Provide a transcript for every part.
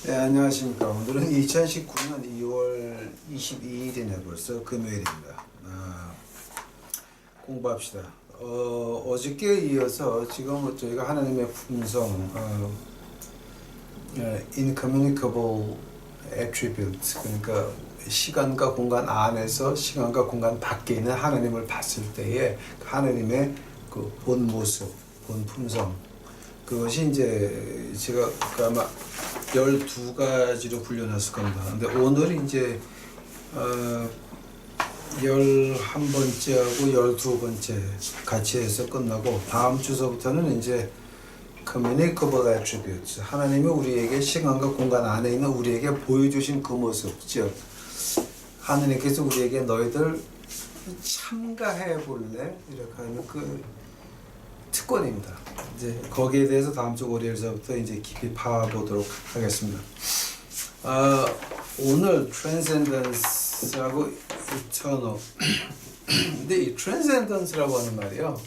네, 안녕하십니까. 오늘은 2019년 2월 22일이네 벌써 금요일입니다. 공부합시다. 어저께 이어서 지금 저희가 하나님의 품성, incommunicable attributes, 그러니까 시간과 공간 안에서 시간과 공간 밖에 있는 하나님을 봤을 때에 하나님의 그 본 모습, 본 품성, 그것이 이제 제가 아마 12가지로 분류했을 겁니다. 근데 오늘이 이제 11번째하고 12번째 같이 해서 끝나고 다음 주서부터는 이제 communicable attributes, 하나님이 우리에게 시간과 공간 안에 있는 우리에게 보여주신 그 모습, 즉 하나님께서 우리에게 너희들 참가해 볼래? 이렇게 하는 그 특권입니다. 이제 거기에 대해서 다음 주 월요일서부터 이제 깊이 파보도록 하겠습니다. 오늘 transcendence하고 eternal. 근데 이 transcendence라고 하는 말이요,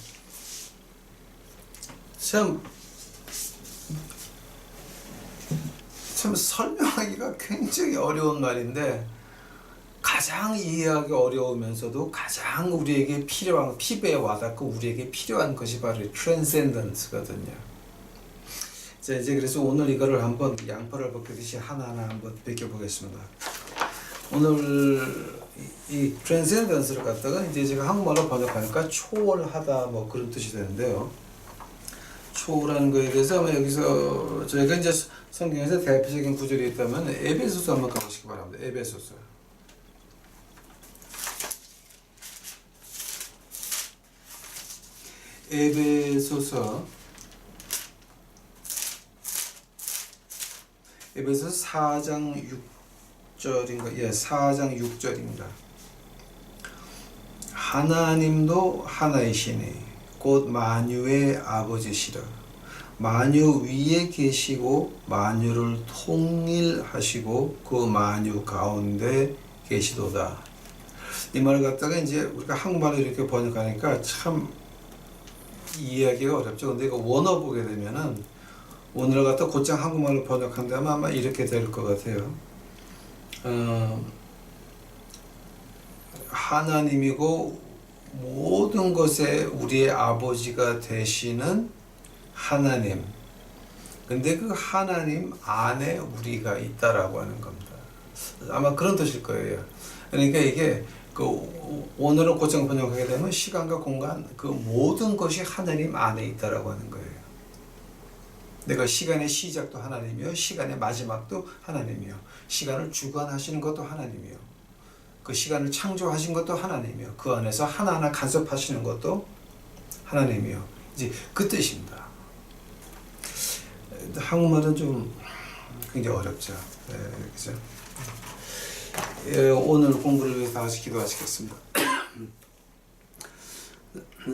참 설명하기가 굉장히 어려운 말인데 가장 이해하기 어려우면서도 가장 우리에게 필요한, 피부에 와닿고 우리에게 필요한 것이 바로 transcendence거든요. 자, 이제 그래서 오늘 이거를 한번 양파를 벗기듯이 하나하나 한번 벗겨보겠습니다. 오늘 이 transcendence를 갖다가 이제 제가 한국말로 번역하니까 초월하다 뭐 그런 뜻이 되는데요. 초월하는 거에 대해서 여기서 저희가 이제 성경에서 대표적인 구절이 있다면 에베소서 한번 가보시기 바랍니다. 에베소서. 에베소서 4장 6절인가? 예, 4장 6절입니다. 하나님도 하나이시니 곧 만유의 아버지시라. 만유 위에 계시고 만유를 통일하시고 그 만유 가운데 계시도다. 이 말을 갖다가 이제 우리가 한국말로 이렇게 번역하니까 참 이해하기가 어렵죠. 근데 이거 원어 보게 되면은 오늘을 갖다 곧장 한국말로 번역한다면 아마 이렇게 될 것 같아요. 하나님이고 모든 것에 우리의 아버지가 되시는 하나님. 근데 그 하나님 안에 우리가 있다라고 하는 겁니다. 아마 그런 뜻일 거예요. 그러니까 이게 오늘은 곧장 번역하게 되면 시간과 공간, 그 모든 것이 하나님 안에 있다라고 하는 거예요. 내가 시간의 시작도 하나님이요, 시간의 마지막도 하나님이요, 시간을 주관하시는 것도 하나님이요, 그 시간을 창조하신 것도 하나님이요, 그 안에서 하나하나 간섭하시는 것도 하나님이요. 이제 그 뜻입니다. 한국말은 좀 굉장히 어렵죠. 네, 그죠? 오늘 공부를 위해서 다 같이 기도하시겠습니다.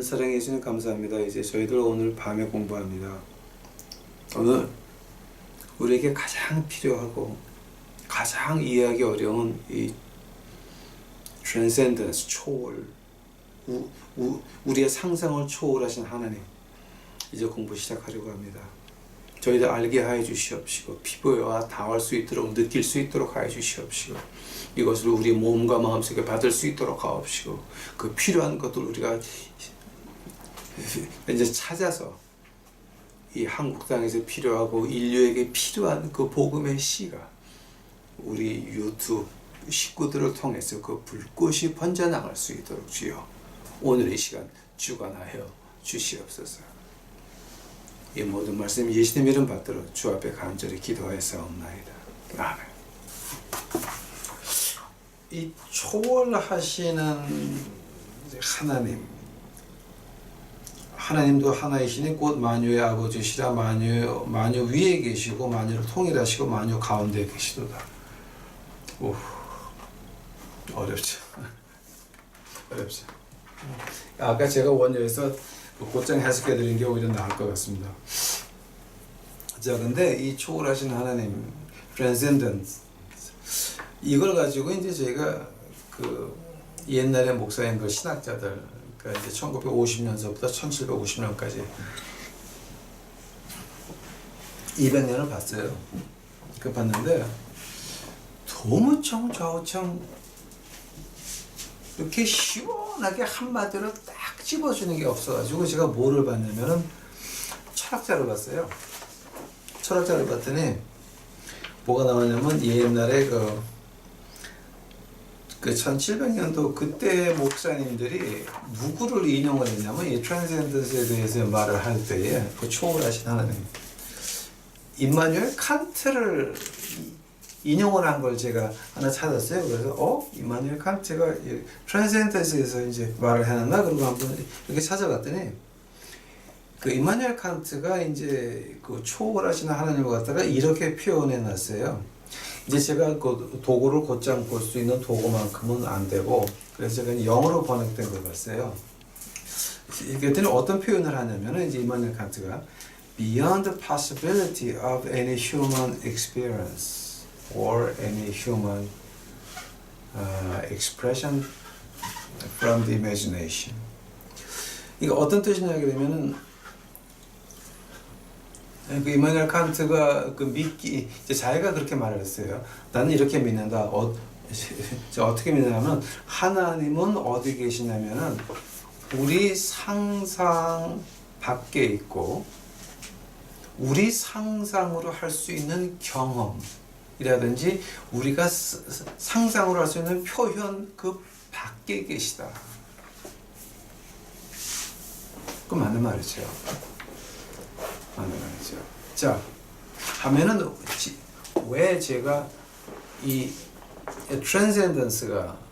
사랑해 주시는 감사합니다. 이제 저희들 오늘 밤에 공부합니다. 오늘 우리에게 가장 필요하고 가장 이해하기 어려운 이 transcendence, 초월, 우리의 상상을 초월하신 하나님, 이제 공부 시작하려고 합니다. 저희들 알게 하여 주시옵시고 피부와 닿을 수 있도록, 느낄 수 있도록 하여 주시옵시고 이것을 우리 몸과 마음속에 받을 수 있도록 하옵시고 그 필요한 것들 우리가 이제 찾아서 이 한국 땅에서 필요하고 인류에게 필요한 그 복음의 씨가 우리 유튜브 식구들을 통해서 그 불꽃이 번져나갈 수 있도록 주여 오늘 이 시간 주관하여 주시옵소서. 이 모든 말씀 예수님 이름 받들어 주 앞에 간절히 기도하였사옵나이다. 아멘. 이 초월하시는 하나님, 하나님도 하나이시니 곧 만유의 아버지시라. 만유 위에 계시고 만유를 통일하시고 만유 가운데 계시도다. 오, 어렵죠. 어렵죠. 아까 제가 원어에서 곧장 해석해 드린 게 오히려 나을 것 같습니다. 자, 근데 이 초월하신 하나님, transcendence, 이걸 가지고 이제 제가 그 옛날에 목사님들, 신학자들, 그러니까 이제 1950년서부터 1750년까지 200년을 봤어요. 그 봤는데 도무청 좌우청 이렇게 시원하게 한마디로 딱 집어주는 게 없어가지고 제가 뭐를 봤냐면은 철학자를 봤어요. 철학자를 봤더니 뭐가 나왔냐면 옛날에 그 1700년도 그때 목사님들이 누구를 인용을 했냐면 이 트랜센던스에 대해서 말을 할 때에 그 초월하신 하나님 임마누엘 칸트를 인용을 한 걸 제가 하나 찾았어요. 그래서 임마누엘 칸트가 트랜센던스에서 이제 말을 해놨나 그러고 한번 이렇게 찾아봤더니 그 임마누엘 칸트가 이제 그 초월하시는 하나님을 갖다가 이렇게 표현해 놨어요. 이제 제가 그 도구를 곧장 볼 수 있는 도구만큼은 안 되고 그래서 제가 영어로 번역된 걸 봤어요. 그랬더니 어떤 표현을 하냐면은 이제 임마누엘 칸트가 beyond the possibility of any human experience or any human expression from the imagination. 이거 어떤 뜻이냐 되면은 그 이마누엘 칸트가 그 믿기 이제 자기가 그렇게 말을 했어요. 나는 이렇게 믿는다. 어떻게 믿냐면 하나님은 어디 계시냐면은 우리 상상 밖에 있고 우리 상상으로 할 수 있는 경험이라든지 우리가 상상으로 할 수 있는 표현 그 밖에 계시다. 그 맞는 말이죠. 맞는 말이죠. 자, 하면은 왜 제가 이 트랜센던스가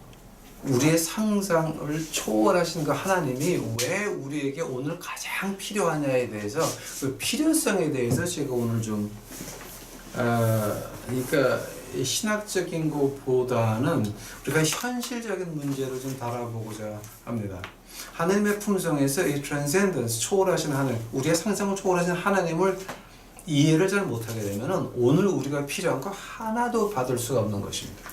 우리의 상상을 초월하신 그 하나님이 왜 우리에게 오늘 가장 필요하냐에 대해서 그 필요성에 대해서 제가 오늘 좀 그러니까 신학적인 것보다는 우리가 현실적인 문제를 좀 다뤄보고자 합니다. 하나님의 품성에서 이 트랜센던스 초월하신 하나님, 우리의 상상을 초월하신 하나님을 이해를 잘 못하게 되면은 오늘 우리가 필요한 거 하나도 받을 수가 없는 것입니다.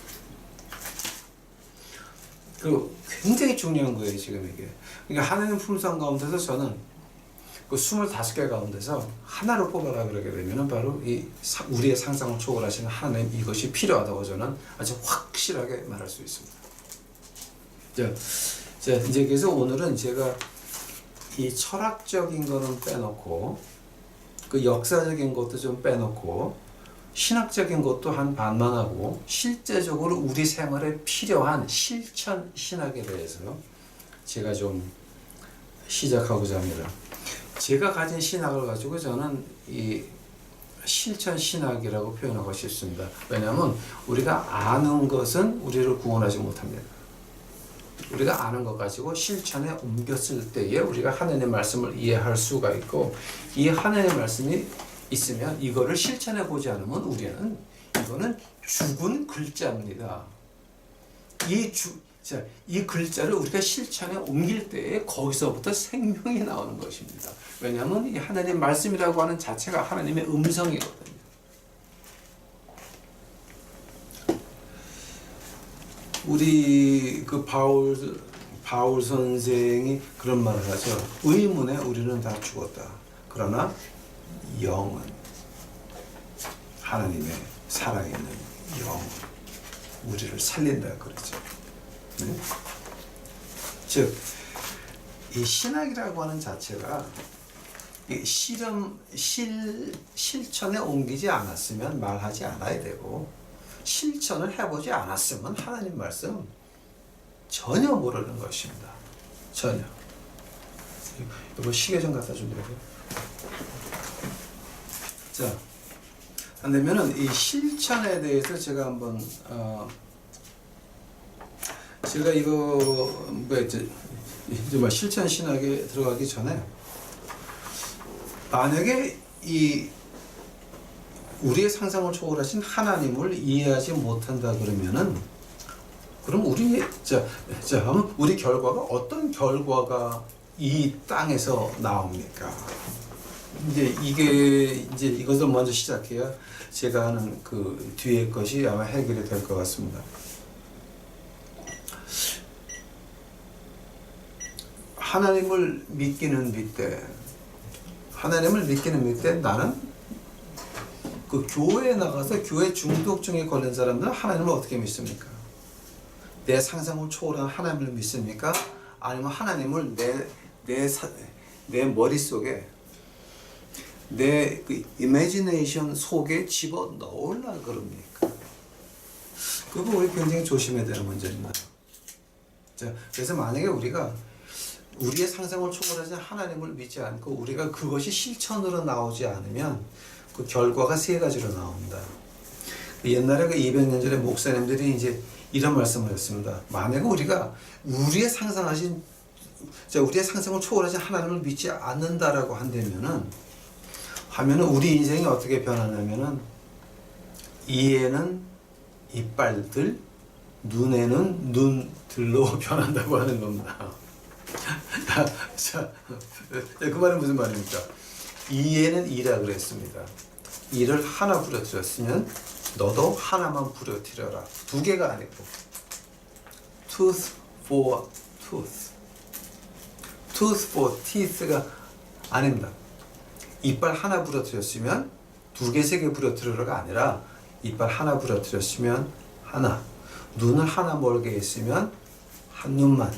그 굉장히 중요한 거예요, 지금 이게. 그러니까 하나님 품성 가운데서 저는 그 25개 가운데서 하나를 뽑아라 그러게 되면은 바로 이 우리의 상상을 초월하시는 하나님 이것이 필요하다고 저는 아주 확실하게 말할 수 있습니다. 자, 이제 그래서 오늘은 제가 이 철학적인 거는 빼놓고 그 역사적인 것도 좀 빼놓고 신학적인 것도 한 반만 하고 실제적으로 우리 생활에 필요한 실천 신학에 대해서 제가 좀 시작하고자 합니다. 제가 가진 신학을 가지고 저는 이 실천 신학이라고 표현하고 싶습니다. 왜냐하면 우리가 아는 것은 우리를 구원하지 못합니다. 우리가 아는 것 가지고 실천에 옮겼을 때에 우리가 하나님의 말씀을 이해할 수가 있고 이 하나님의 말씀이 있으면 이거를 실천해 보지 않으면 우리는 이거는 죽은 글자입니다. 이 글자를 우리가 실천에 옮길 때에 거기서부터 생명이 나오는 것입니다. 왜냐하면 이 하나님 말씀이라고 하는 자체가 하나님의 음성이거든요. 우리 그 바울 선생이 그런 말을 하죠. 의문에 우리는 다 죽었다. 그러나 영은 하나님의 살아있는 영 우리를 살린다 그러죠. 네? 즉, 이 신학이라고 하는 자체가 이 실천에 옮기지 않았으면 말하지 않아야 되고 실천을 해보지 않았으면 하나님 말씀 전혀 모르는 것입니다. 전혀. 이거 시계 좀 갖다 주면 돼요. 자, 안 되면은 이 실천에 대해서 제가 한번 제가 이거 이제 실천 신학에 들어가기 전에 만약에 이 우리의 상상을 초월하신 하나님을 이해하지 못한다 그러면은 그럼 우리 결과가 어떤 결과가 이 땅에서 나옵니까? 이제 이것을 먼저 시작해야 제가 하는 그 뒤에 것이 아마 해결이 될 것 같습니다. 하나님을 믿기는 믿되 나는 그 교회에 나가서 교회 중독증에 걸린 사람들은 하나님을 어떻게 믿습니까? 내 상상을 초월한 하나님을 믿습니까? 아니면 하나님을 내 머릿속에 내 그 이미지네이션 속에 집어 넣으려 그럽니까? 그거 우리 굉장히 조심해야 되는 문제입니다. 자, 그래서 만약에 우리가 우리의 상상을 초월하신 하나님을 믿지 않고 우리가 그것이 실천으로 나오지 않으면 그 결과가 세 가지로 나옵니다. 옛날에 그 200년 전에 목사님들이 이제 이런 말씀을 했습니다. 만약에 우리가 우리의 상상을 초월하신 하나님을 믿지 않는다라고 하면은 우리 인생이 어떻게 변하냐면은 이에는 이빨들, 눈에는 눈들로 변한다고 하는 겁니다. 자, 그 말은 무슨 말입니까? 이에는 이라 그랬습니다. 이를 하나 부러뜨렸으면 너도 하나만 부러뜨려라. 두 개가 아니고 tooth for tooth, tooth for teeth가 아닙니다. 이빨 하나 부러뜨렸으면 두 개, 세 개 부러뜨려라가 아니라 이빨 하나 부러뜨렸으면 하나, 눈을 하나 멀게 했으면 한 눈만,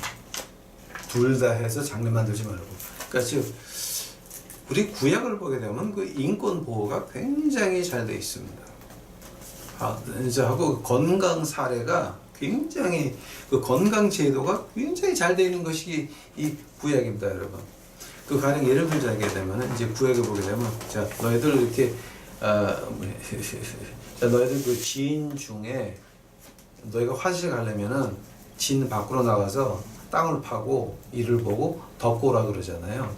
둘 다 해서 장르 만들지 말고. 그러니까 즉 우리 구약을 보게 되면 그 인권 보호가 굉장히 잘 되어 있습니다. 이제 하고 건강 사례가 굉장히 그 건강 제도가 굉장히 잘 되어 있는 것이 이 구약입니다, 여러분. 그 가령 예를 들자게 되면 이제 구약을 보게 되면 자 너희들 이렇게 자 너희들 그 지인 중에 너희가 화장실 가려면은 진 밖으로 나가서 땅을 파고 이를 보고 덮고 오라 그러잖아요.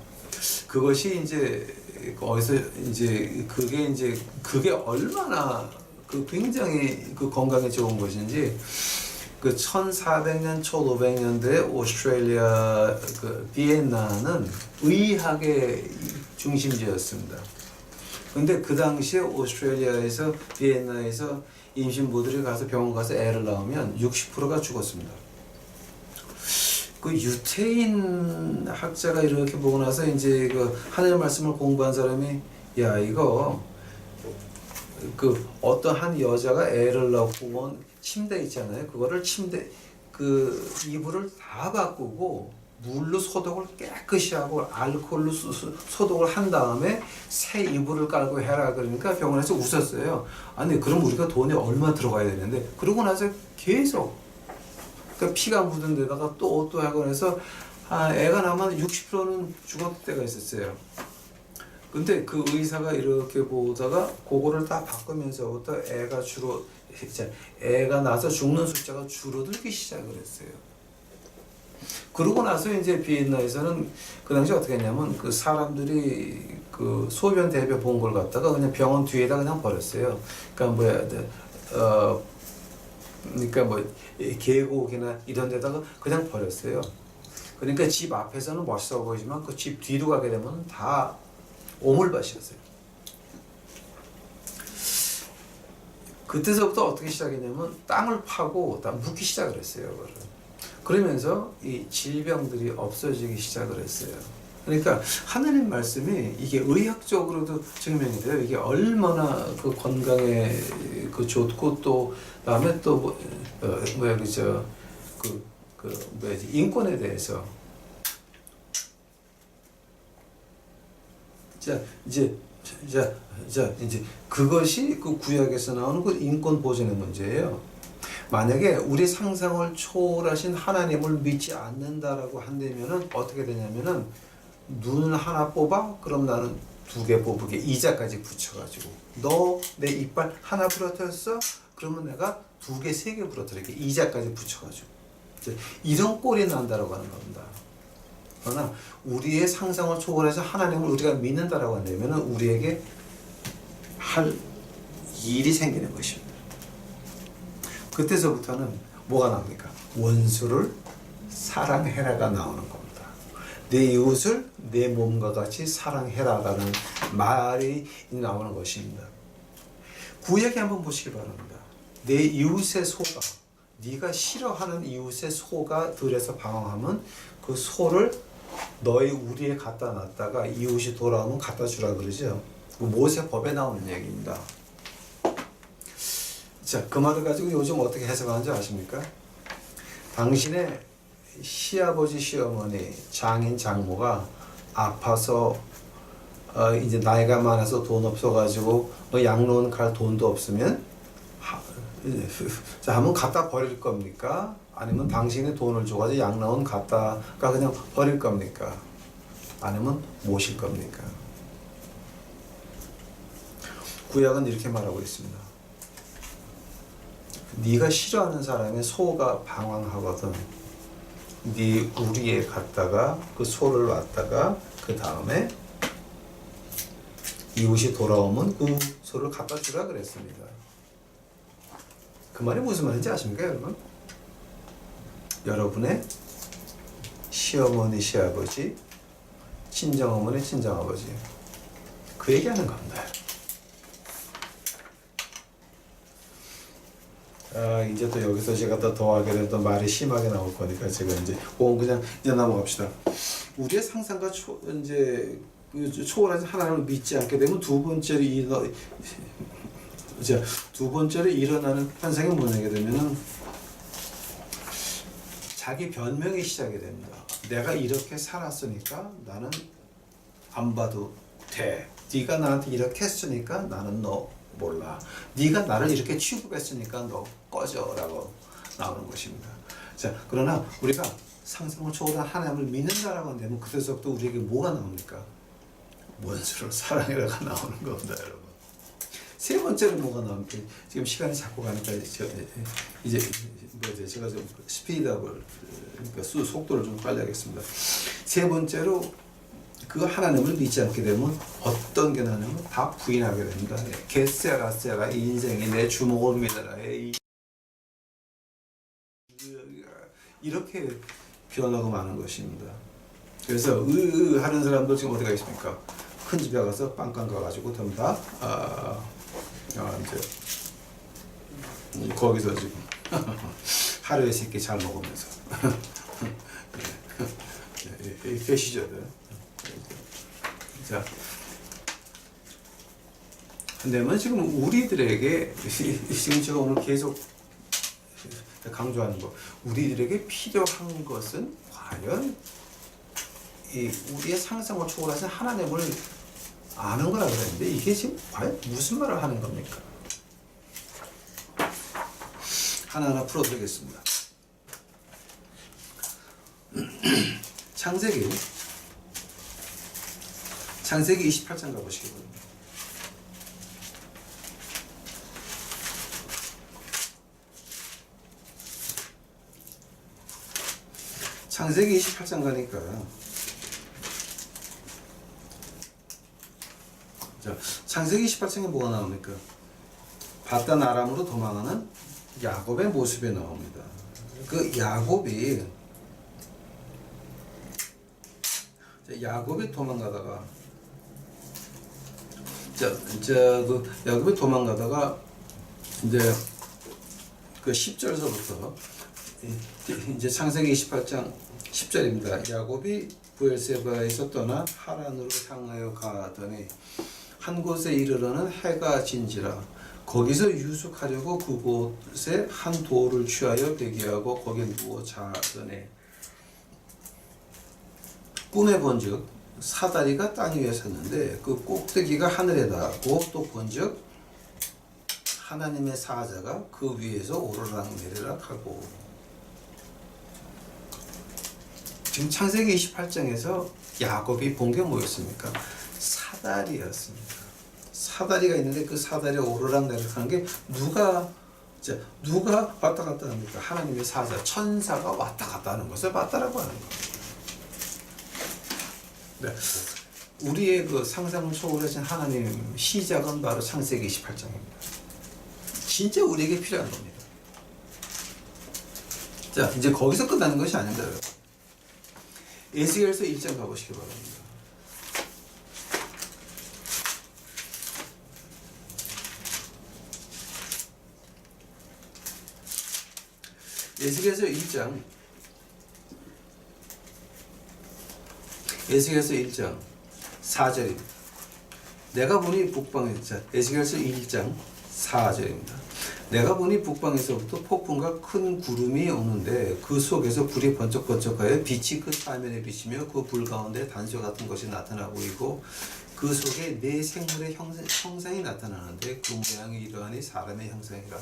그것이 이제 어디서 이제 그게 얼마나 그 굉장히 그 건강에 좋은 것인지 그 1400년 1500년대 오스트레일리아 그 비엔나는 의학의 중심지였습니다. 근데 그 당시에 오스트레일리아에서 비엔나에서 임신부들이 가서 병원 가서 애를 낳으면 60%가 죽었습니다. 그 유태인 학자가 이렇게 보고 나서 이제 그 하나님의 말씀을 공부한 사람이 야 이거 그 어떤 한 여자가 애를 낳고 침대 있잖아요. 그거를 침대 그 이불을 다 바꾸고 물로 소독을 깨끗이 하고 알코올로 소독을 한 다음에 새 이불을 깔고 해라 그러니까 병원에서 웃었어요. 아니 그럼 우리가 돈이 얼마 들어가야 되는데 그러고 나서 계속 그러니까 피가 묻은 데다가 또 하고 해서 애가 나면 60%는 죽었을 때가 있었어요. 근데 그 의사가 이렇게 보다가 그거를 다 바꾸면서부터 애가 나서 죽는 숫자가 줄어들기 시작을 했어요. 그러고 나서 이제 비엔나에서는 그 당시 어떻게 했냐면 그 사람들이 그 소변 대변 본 걸 갖다가 그냥 병원 뒤에다 그냥 버렸어요. 그러니까 뭐 계곡이나 이런 데다가 그냥 버렸어요. 그러니까 집 앞에서는 멋있어 보이지만 그 집 뒤로 가게 되면 다 오물밭이었어요. 그때서부터 어떻게 시작했냐면 땅을 파고 다 묻기 시작을 했어요. 그거를. 그러면서 이 질병들이 없어지기 시작을 했어요. 그러니까 하나님 말씀이 이게 의학적으로도 증명이 돼요. 이게 얼마나 그 건강에 그 좋고 또 다음에 또 인권에 대해서 이제 그것이 그 구약에서 나오는 그 인권 보존의 문제예요. 만약에 우리 상상을 초월하신 하나님을 믿지 않는다라고 한다면은 어떻게 되냐면은 눈을 하나 뽑아? 그럼 나는 두 개 뽑게 이자까지 붙여가지고 너 내 이빨 하나 부러뜨렸어? 그러면 내가 두 개, 세 개 부러뜨릴게 이자까지 붙여가지고 이런 꼴이 난다라고 하는 겁니다. 그러나 우리의 상상을 초월해서 하나님을 우리가 믿는다라고 한다면은 우리에게 할 일이 생기는 것입니다. 그때서부터는 뭐가 나옵니까? 원수를 사랑해라가 나오는 겁니다. 내 이웃을 내 몸과 같이 사랑해라라는 말이 나오는 것입니다. 구약에 한번 보시기 바랍니다. 내 이웃의 소가 네가 싫어하는 이웃의 소가 들에서 방황하면 그 소를 너희 우리에 갖다 놨다가 이웃이 돌아오면 갖다 주라 그러죠. 모세법에 나오는 얘기입니다. 자, 그 말을 가지고 요즘 어떻게 해석하는지 아십니까? 당신의 시아버지, 시어머니, 장인, 장모가 아파서 이제 나이가 많아서 돈 없어가지고 양로원 갈 돈도 없으면 자, 한번 갖다 버릴 겁니까? 아니면 당신이 돈을 줘가지고 양로원 갔다가 그냥 버릴 겁니까? 아니면 모실 겁니까? 구약은 이렇게 말하고 있습니다. 네가 싫어하는 사람의 소가 방황하거든. 네 우리에 갔다가 그 소를 놨다가 그 다음에 이웃이 돌아오면 그 소를 갖다 주라 그랬습니다. 그 말이 무슨 말인지 아십니까, 여러분? 여러분의 시어머니, 시아버지, 친정어머니, 친정아버지, 그 얘기하는 겁니다. 이제 또 여기서 제가 더 더하게 되면 또 말이 심하게 나올 거니까 제가 이제 그냥 이제 넘어갑시다. 우리의 상상과 이제 초월하신 하나님을 믿지 않게 되면 두 번째로 일어나는 현상이 뭐냐게 되면은 자기 변명이 시작이 됩니다. 내가 이렇게 살았으니까 나는 안 봐도 돼. 네가 나한테 이렇게 했으니까 나는 너 몰라. 네가 나를 이렇게 취급했으니까 너 꺼져라고 나오는 것입니다. 자, 그러나 우리가 상상을 초월한 하나님을 믿는다라고 한다면 그때서부터 우리에게 뭐가 나옵니까? 원수를 사랑해라가 나오는 겁니다, 여러분. 세 번째는 뭐가 나옵니까? 지금 시간이 자꾸 가니까 이제 제가 좀 스피드업을 그러니까 속도를 좀 빨리 하겠습니다. 세 번째로 그 하나님을 믿지 않게 되면 어떤 게 나냐면 다 부인하게 됩니다. 게세라 인생이 내 주먹을 믿어라. 이렇게 변하고 마는 것입니다. 그래서 하는 사람들 지금 어디가 있습니까? 큰 집에 가서 빵빵 가가지고 전부 다 이제 거기서 지금 하루에 3끼 잘 먹으면서 계시죠? 자, 근데만 지금 우리들에게 지금 제가 오늘 계속 강조하는 거, 우리들에게 필요한 것은 과연 이 우리의 상상을 초월하신 하나님을 아는 거라 그랬는데 이게 지금 과연 무슨 말을 하는 겁니까? 하나하나 풀어드리겠습니다. 창세기 28장 가보시기 바랍니다. 창세기 28장 가니까 자, 창세기 28장에 뭐가 나옵니까? 바단 아람으로 도망하는 야곱의 모습이 나옵니다. 그 야곱이 도망가다가 야곱이 도망가다가 이제 그 10절서부터 이제 창세기 28장 10절입니다. 야곱이 브엘세바에서 떠나 하란으로 향하여 가더니 한 곳에 이르러는 해가 진지라. 거기서 유숙하려고 그곳에 한 돌을 취하여 대기하고 거기에 누워 자더니 꿈에 본즉 사다리가 땅 위에 섰는데 그 꼭대기가 하늘에 닿았고 또 본즉 하나님의 사자가 그 위에서 오르락 내리락 하고. 지금 창세기 28장에서 야곱이 본 게 뭐였습니까? 사다리였습니다. 사다리가 있는데 그 사다리가 오르락 내리락 하는 게 누가 왔다 갔다 합니까? 하나님의 사자, 천사가 왔다 갔다 하는 것을 봤다라고 하는 겁니다. 네. 우리의 그 상상을 초월하신 하나님 시작은 바로 창세기 28장입니다. 진짜 우리에게 필요한 겁니다. 자, 이제 거기서 끝나는 것이 아닙니다, 여러분. 에스겔서 1장 가보시기 바랍니다. 에스겔서 1장 4절입니다. 내가 보니 북방에 에스겔서 1장 4절입니다. 내가 보니 북방에서부터 폭풍과 큰 구름이 오는데 그 속에서 불이 번쩍번쩍하여 빛이 그 사면에 비치며 그 불 가운데 단소 같은 것이 나타나 보이고 그 속에 네 생물의 형상이 나타나는데 그 모양이 이러하니 사람의 형상이라.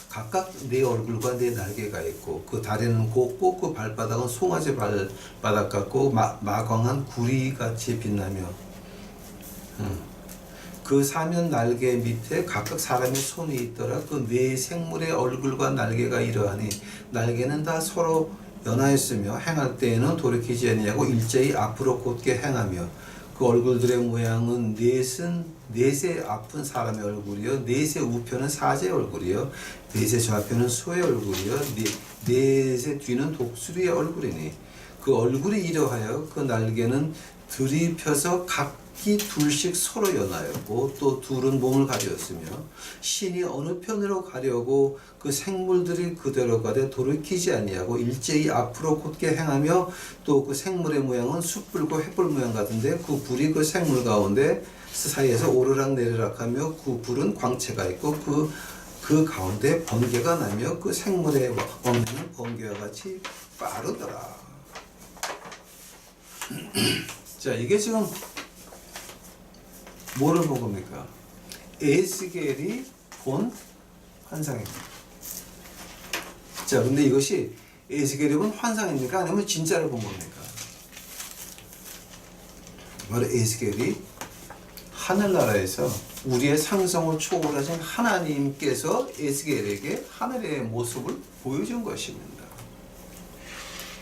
각각 네 얼굴과 네 날개가 있고 그 다리는 곱고 그 발바닥은 송아지 발바닥 같고 마광한 구리같이 빛나며 그 사면 날개 밑에 각각 사람의 손이 있더라. 그 네 생물의 얼굴과 날개가 이러하니 날개는 다 서로 연하였으며 행할 때에는 돌이키지 아니하고 일제히 앞으로 곧게 행하며 그 얼굴들의 모양은 넷의 앞은 사람의 얼굴이요 넷의 우편은 사제의 얼굴이요 넷의 좌편은 소의 얼굴이요 넷의 뒤는 독수리의 얼굴이니 그 얼굴이 이러하여 그 날개는 들이펴서 각기 둘씩 서로 연하였고 또 둘은 몸을 가렸으며 신이 어느 편으로 가려고 그 생물들이 그대로 가되 돌이키지 아니하고 일제히 앞으로 곧게 행하며 또 그 생물의 모양은 숯불과 횃불 모양 같은데 그 불이 그 생물 가운데 사이에서 오르락 내리락 하며 그 불은 광채가 있고 그 가운데 번개가 나며 그 생물의 왕래는 번개와 같이 빠르더라. 자, 이게 지금 뭐를 본 겁니까? 에스겔이 본 환상입니다. 자, 근데 이것이 에스겔이 본 환상입니까? 아니면 진짜를 본 겁니까? 바로 에스겔이 하늘나라에서 우리의 상성을 초월하신 하나님께서 에스겔에게 하늘의 모습을 보여준 것입니다.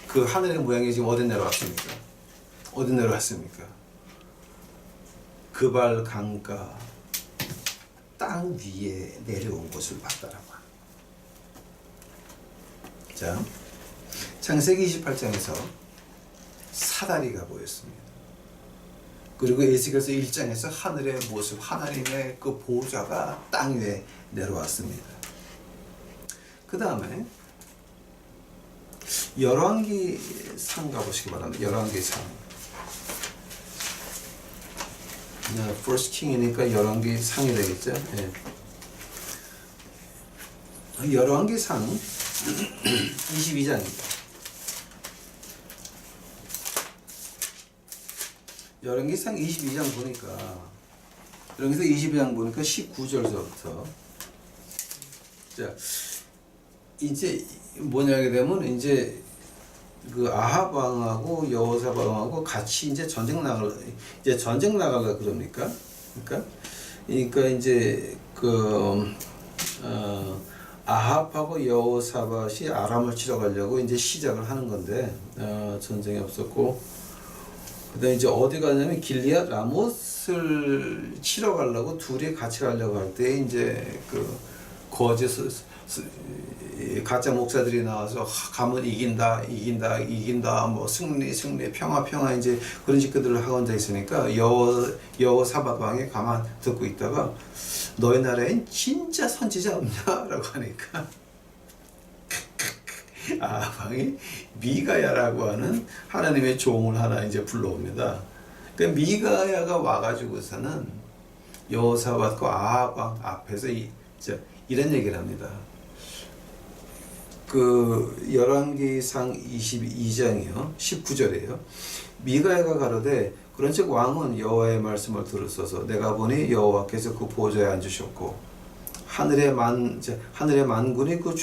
그 하늘의 모양이 지금 어디 내려왔습니까? 어디 내려왔습니까? 그발 강가 땅 위에 내려온 것을 봤다라고 합니다. 자, 창세기 28장에서 사다리가 보였습니다. 그리고 에스겔서 1장에서 하늘의 모습, 하나님의 그 보좌가 땅 위에 내려왔습니다. 그 다음에 열왕기상 가보시기 바랍니다. 열왕기상. First King이니까 열왕기상이 되겠죠. 네. 열왕기상 22장입니다. 열왕기상 22장 보니까 19절서부터 자 이제 뭐냐게 되면 이제 그 아합 왕하고 여호사밧 왕하고 같이 이제 전쟁 나가려 그럽니까? 그러니까 이제 아합하고 여호사밧이 아람을 치러 가려고 이제 시작을 하는 건데 전쟁이 없었고 그다음에 이제 어디 가냐면 길리앗 라못을 치러 가려고 둘이 같이 가려고 할 때 이제 그 거짓 가짜 목사들이 나와서 가면 이긴다 뭐 승리 평화 이제 그런 짓들을 하고 앉아 있으니까 여호사밧 왕이 가만 듣고 있다가 너희 나라엔 진짜 선지자 없냐라고 하니까 아합왕이 미가야라고 하는 하나님의 종을 하나 이제 불러옵니다. 그 미가야가 와가지고서는 여호사밧과 아합왕 앞에서 이런 얘기를 합니다. 그 열왕기상 22장이요 19절이에요. 미가야가 가로되 그런즉 왕은 여호와의 말씀을 들으소서. 내가 보니 여호와께서 그 보좌에 앉으셨고 하늘의 만군이 그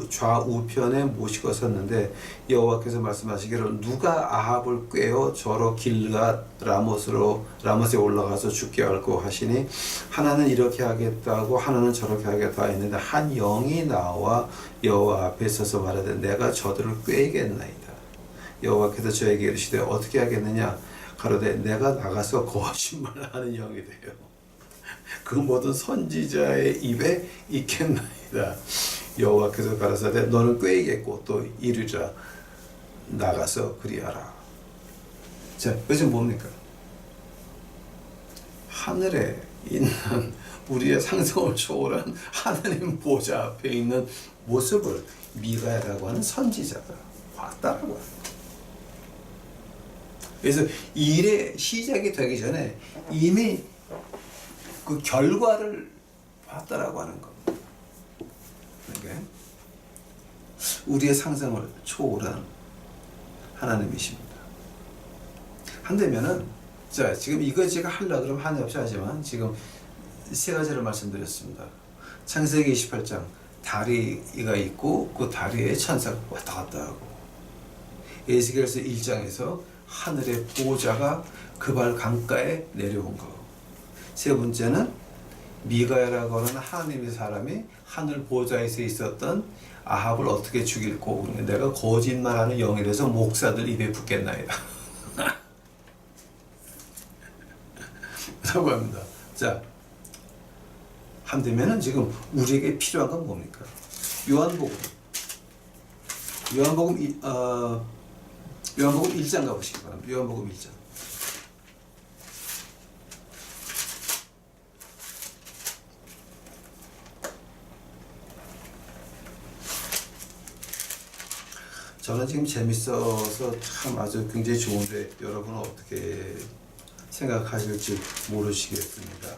좌우편에 모시고 섰는데 여호와께서 말씀하시기를 누가 아합을 꾀어 저로 길앗 라못에 올라가서 죽게 할고 하시니 하나는 이렇게 하겠다고 하나는 저렇게 하겠다 했는데 한 영이 나와 여호와 앞에 서서 말하되 내가 저들을 꾀겠나이다. 여호와께서 저에게 이르시되 어떻게 하겠느냐 가로되 내가 나가서 거짓말하는 영이 되어 그 모든 선지자의 입에 있겠나이다. 여호와께서 가라사대 너는 꾀이겠고 또 이르자 나가서 그리하라. 자, 요즘 뭡니까? 하늘에 있는 우리의 상성을 초월한 하나님 보좌 앞에 있는 모습을 미가야라고 하는 선지자가 봤다라고 합니다. 그래서 일의 시작이 되기 전에 이미 그 결과를 봤다라고 하는 겁니다. 우리의 상상을 초월한 하나님이십니다. 한다면은 자 지금 이거 제가 하려고 그러면 한이 없이 하지만 지금 세 가지를 말씀드렸습니다. 창세기 28장 다리가 있고 그 다리에 천사가 왔다 갔다 하고, 에스겔서 1장에서 하늘의 보호자가 그 발 강가에 내려온 거. 세 번째는 미가야라고 하는 하나님의 사람이 하늘 보호자에서 있었던 아합을 어떻게 죽일고, 내가 거짓말하는 영에 대해서 목사들 입에 붙겠나이다 라고 합니다. 자, 한다면은 지금 우리에게 필요한 건 뭡니까? 요한복음 1장 가보시기 바랍니다. 요한복음 1장. 저는 지금 재밌어서 참 아주 굉장히 좋은데 여러분은 어떻게 생각하실지 모르시겠습니다.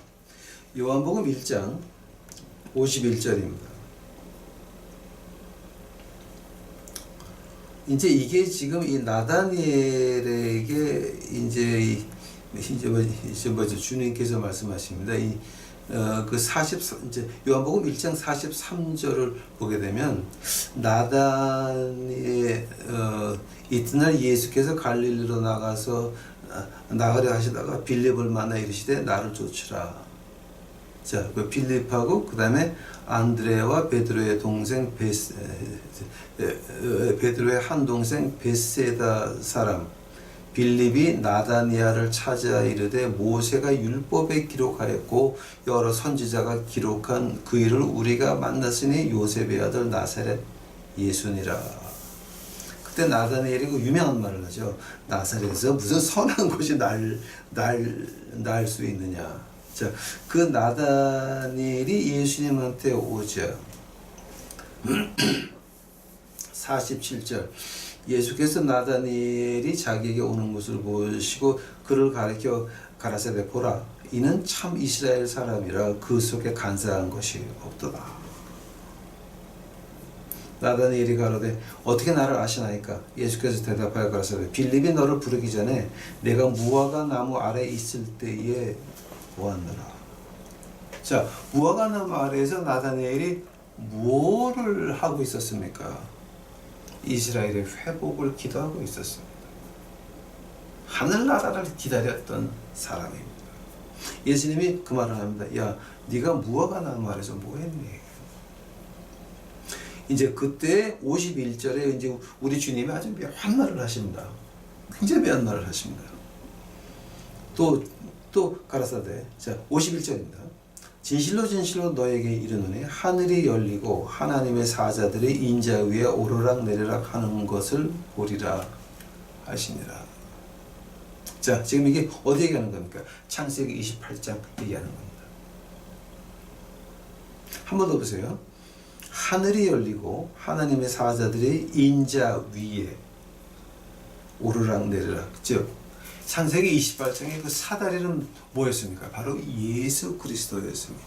요한복음 1장 51절입니다. 이제 이게 지금 이 나다니엘에게 이제 주님께서 말씀하십니다. 이제 요한복음 1장 43절을 보게 되면 나다니엘 이튿날 예수께서 갈릴리로 나가려 하시다가 빌립을 만나 이르시되 나를 쫓으라. 자, 그 빌립하고 그 다음에 안드레와 베드로의 동생 베드로의 한 동생 베세다 사람 빌립이 나다니아를 찾아 이르되 모세가 율법에 기록하였고 여러 선지자가 기록한 그 일을 우리가 만났으니 요셉의 아들 나사렛 예수니라. 그때 나다니엘이 그 유명한 말을 하죠. 나사렛에서 무슨 선한 것이 날 수 있느냐. 자, 그 나다니엘이 예수님한테 오자. 47절. 예수께서 나다니엘이 자기에게 오는 것을 보시고 그를 가리켜 가라사대 보라, 이는 참 이스라엘 사람이라 그 속에 간사한 것이 없도다. 나다니엘이 가로되 어떻게 나를 아시나이까? 예수께서 대답하여 가라사대 빌립이 너를 부르기 전에 내가 무화과 나무 아래 있을 때에 보았노라. 자, 무화과 나무 아래에서 나다니엘이 무엇을 하고 있었습니까? 이스라엘의 회복을 기도하고 있었습니다. 하늘나라를 기다렸던 사람입니다. 예수님이 그 말을 합니다. 야, 네가 무화과 나무 아래서 뭐 했니? 이제 그때 51절에 이제 우리 주님이 아주 묘한 말을 하십니다. 굉장히 묘한 말을 하십니다. 또 가라사대. 자, 51절입니다. 진실로 진실로 너에게 이르노니 하늘이 열리고 하나님의 사자들이 인자 위에 오르락내리락 하는 것을 보리라 하시니라. 자, 지금 이게 어디 얘기하는 겁니까? 창세기 28장 얘기하는 겁니다. 한 번 더 보세요. 하늘이 열리고 하나님의 사자들이 인자 위에 오르락내리락. 즉 창세기 28장의 그 사다리는 뭐였습니까? 바로 예수 그리스도였습니다.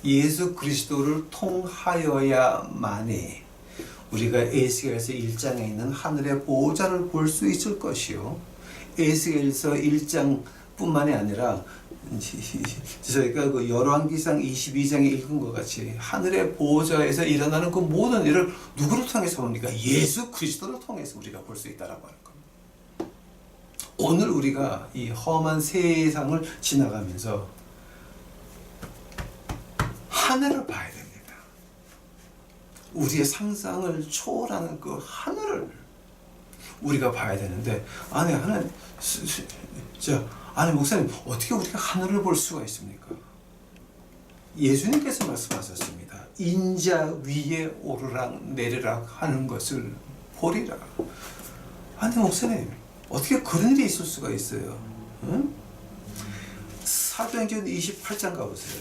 예수 그리스도를 통하여야만이 우리가 에스겔서 1장에 있는 하늘의 보호자를 볼 수 있을 것이요, 에스겔서 1장뿐만이 아니라 저희가 그 열왕기상 22장에 읽은 것 같이 하늘의 보호자에서 일어나는 그 모든 일을 누구를 통해서 봅니까? 예수 그리스도를 통해서 우리가 볼 수 있다라고 하는 겁니다. 오늘 우리가 이 험한 세상을 지나가면서 하늘을 봐야 됩니다. 우리의 상상을 초월하는 그 하늘을 우리가 봐야 되는데, 아니 목사님, 어떻게 우리가 하늘을 볼 수가 있습니까? 예수님께서 말씀하셨습니다. 인자 위에 오르락 내리락 하는 것을 보리라. 아니 목사님, 어떻게 그런 일이 있을 수가 있어요? 응? 사도행전 28장 가보세요.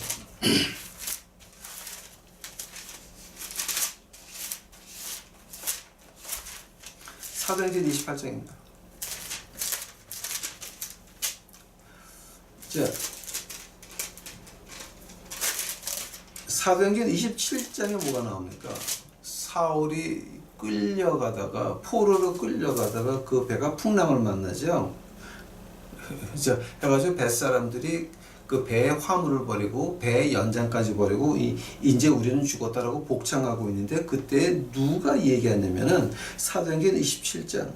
사도행전 28장입니다. 자, 사도행전 27장에 뭐가 나옵니까? 사울이 끌려가다가 포로로 끌려가다가 그 배가 풍랑을 만나죠. 그래서 해가지고 뱃사람들이 그 배에 화물을 버리고 배의 연장까지 버리고 이제 우리는 죽었다라고 복창하고 있는데 그때 누가 얘기하냐면은 사도행전 27장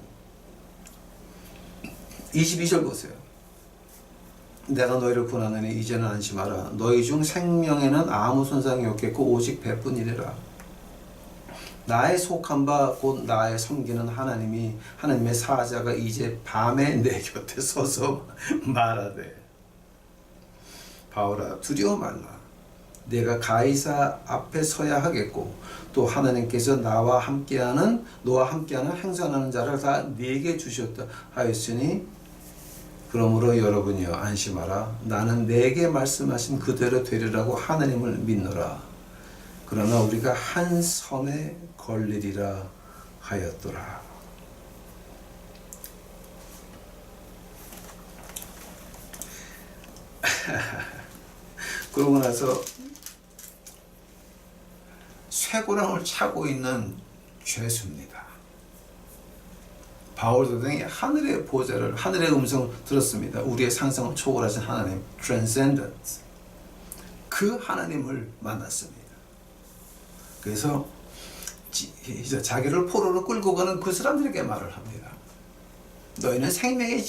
22절 보세요. 내가 너희를 구원하느니 이제는 안심하라. 너희 중 생명에는 아무 손상이 없겠고 오직 배뿐이니라. 나의 속한 바 곧 나의 섬기는 하나님의 사자가 이제 밤에 내 곁에 서서 말하되 바울아 두려워 말라. 내가 가이사 앞에 서야 하겠고 또 하나님께서 너와 함께하는 행선하는 자를 다 네게 주셨다 하였으니 그러므로 여러분이여 안심하라. 나는 내게 말씀하신 그대로 되리라고 하나님을 믿노라. 그러나 우리가 한 섬에 걸리리라 하였더라. 그러고 나서 쇠고랑을 차고 있는 죄수입니다. 바울 등이 하늘의 보좌를 하늘의 음성을 들었습니다. 우리의 상상을 초월하신 하나님, transcendence. 그 하나님을 만났습니다. 그래서 이제 자기를 포로로 끌고 가는 그 사람들에게 말을 합니다. 너희는 생명의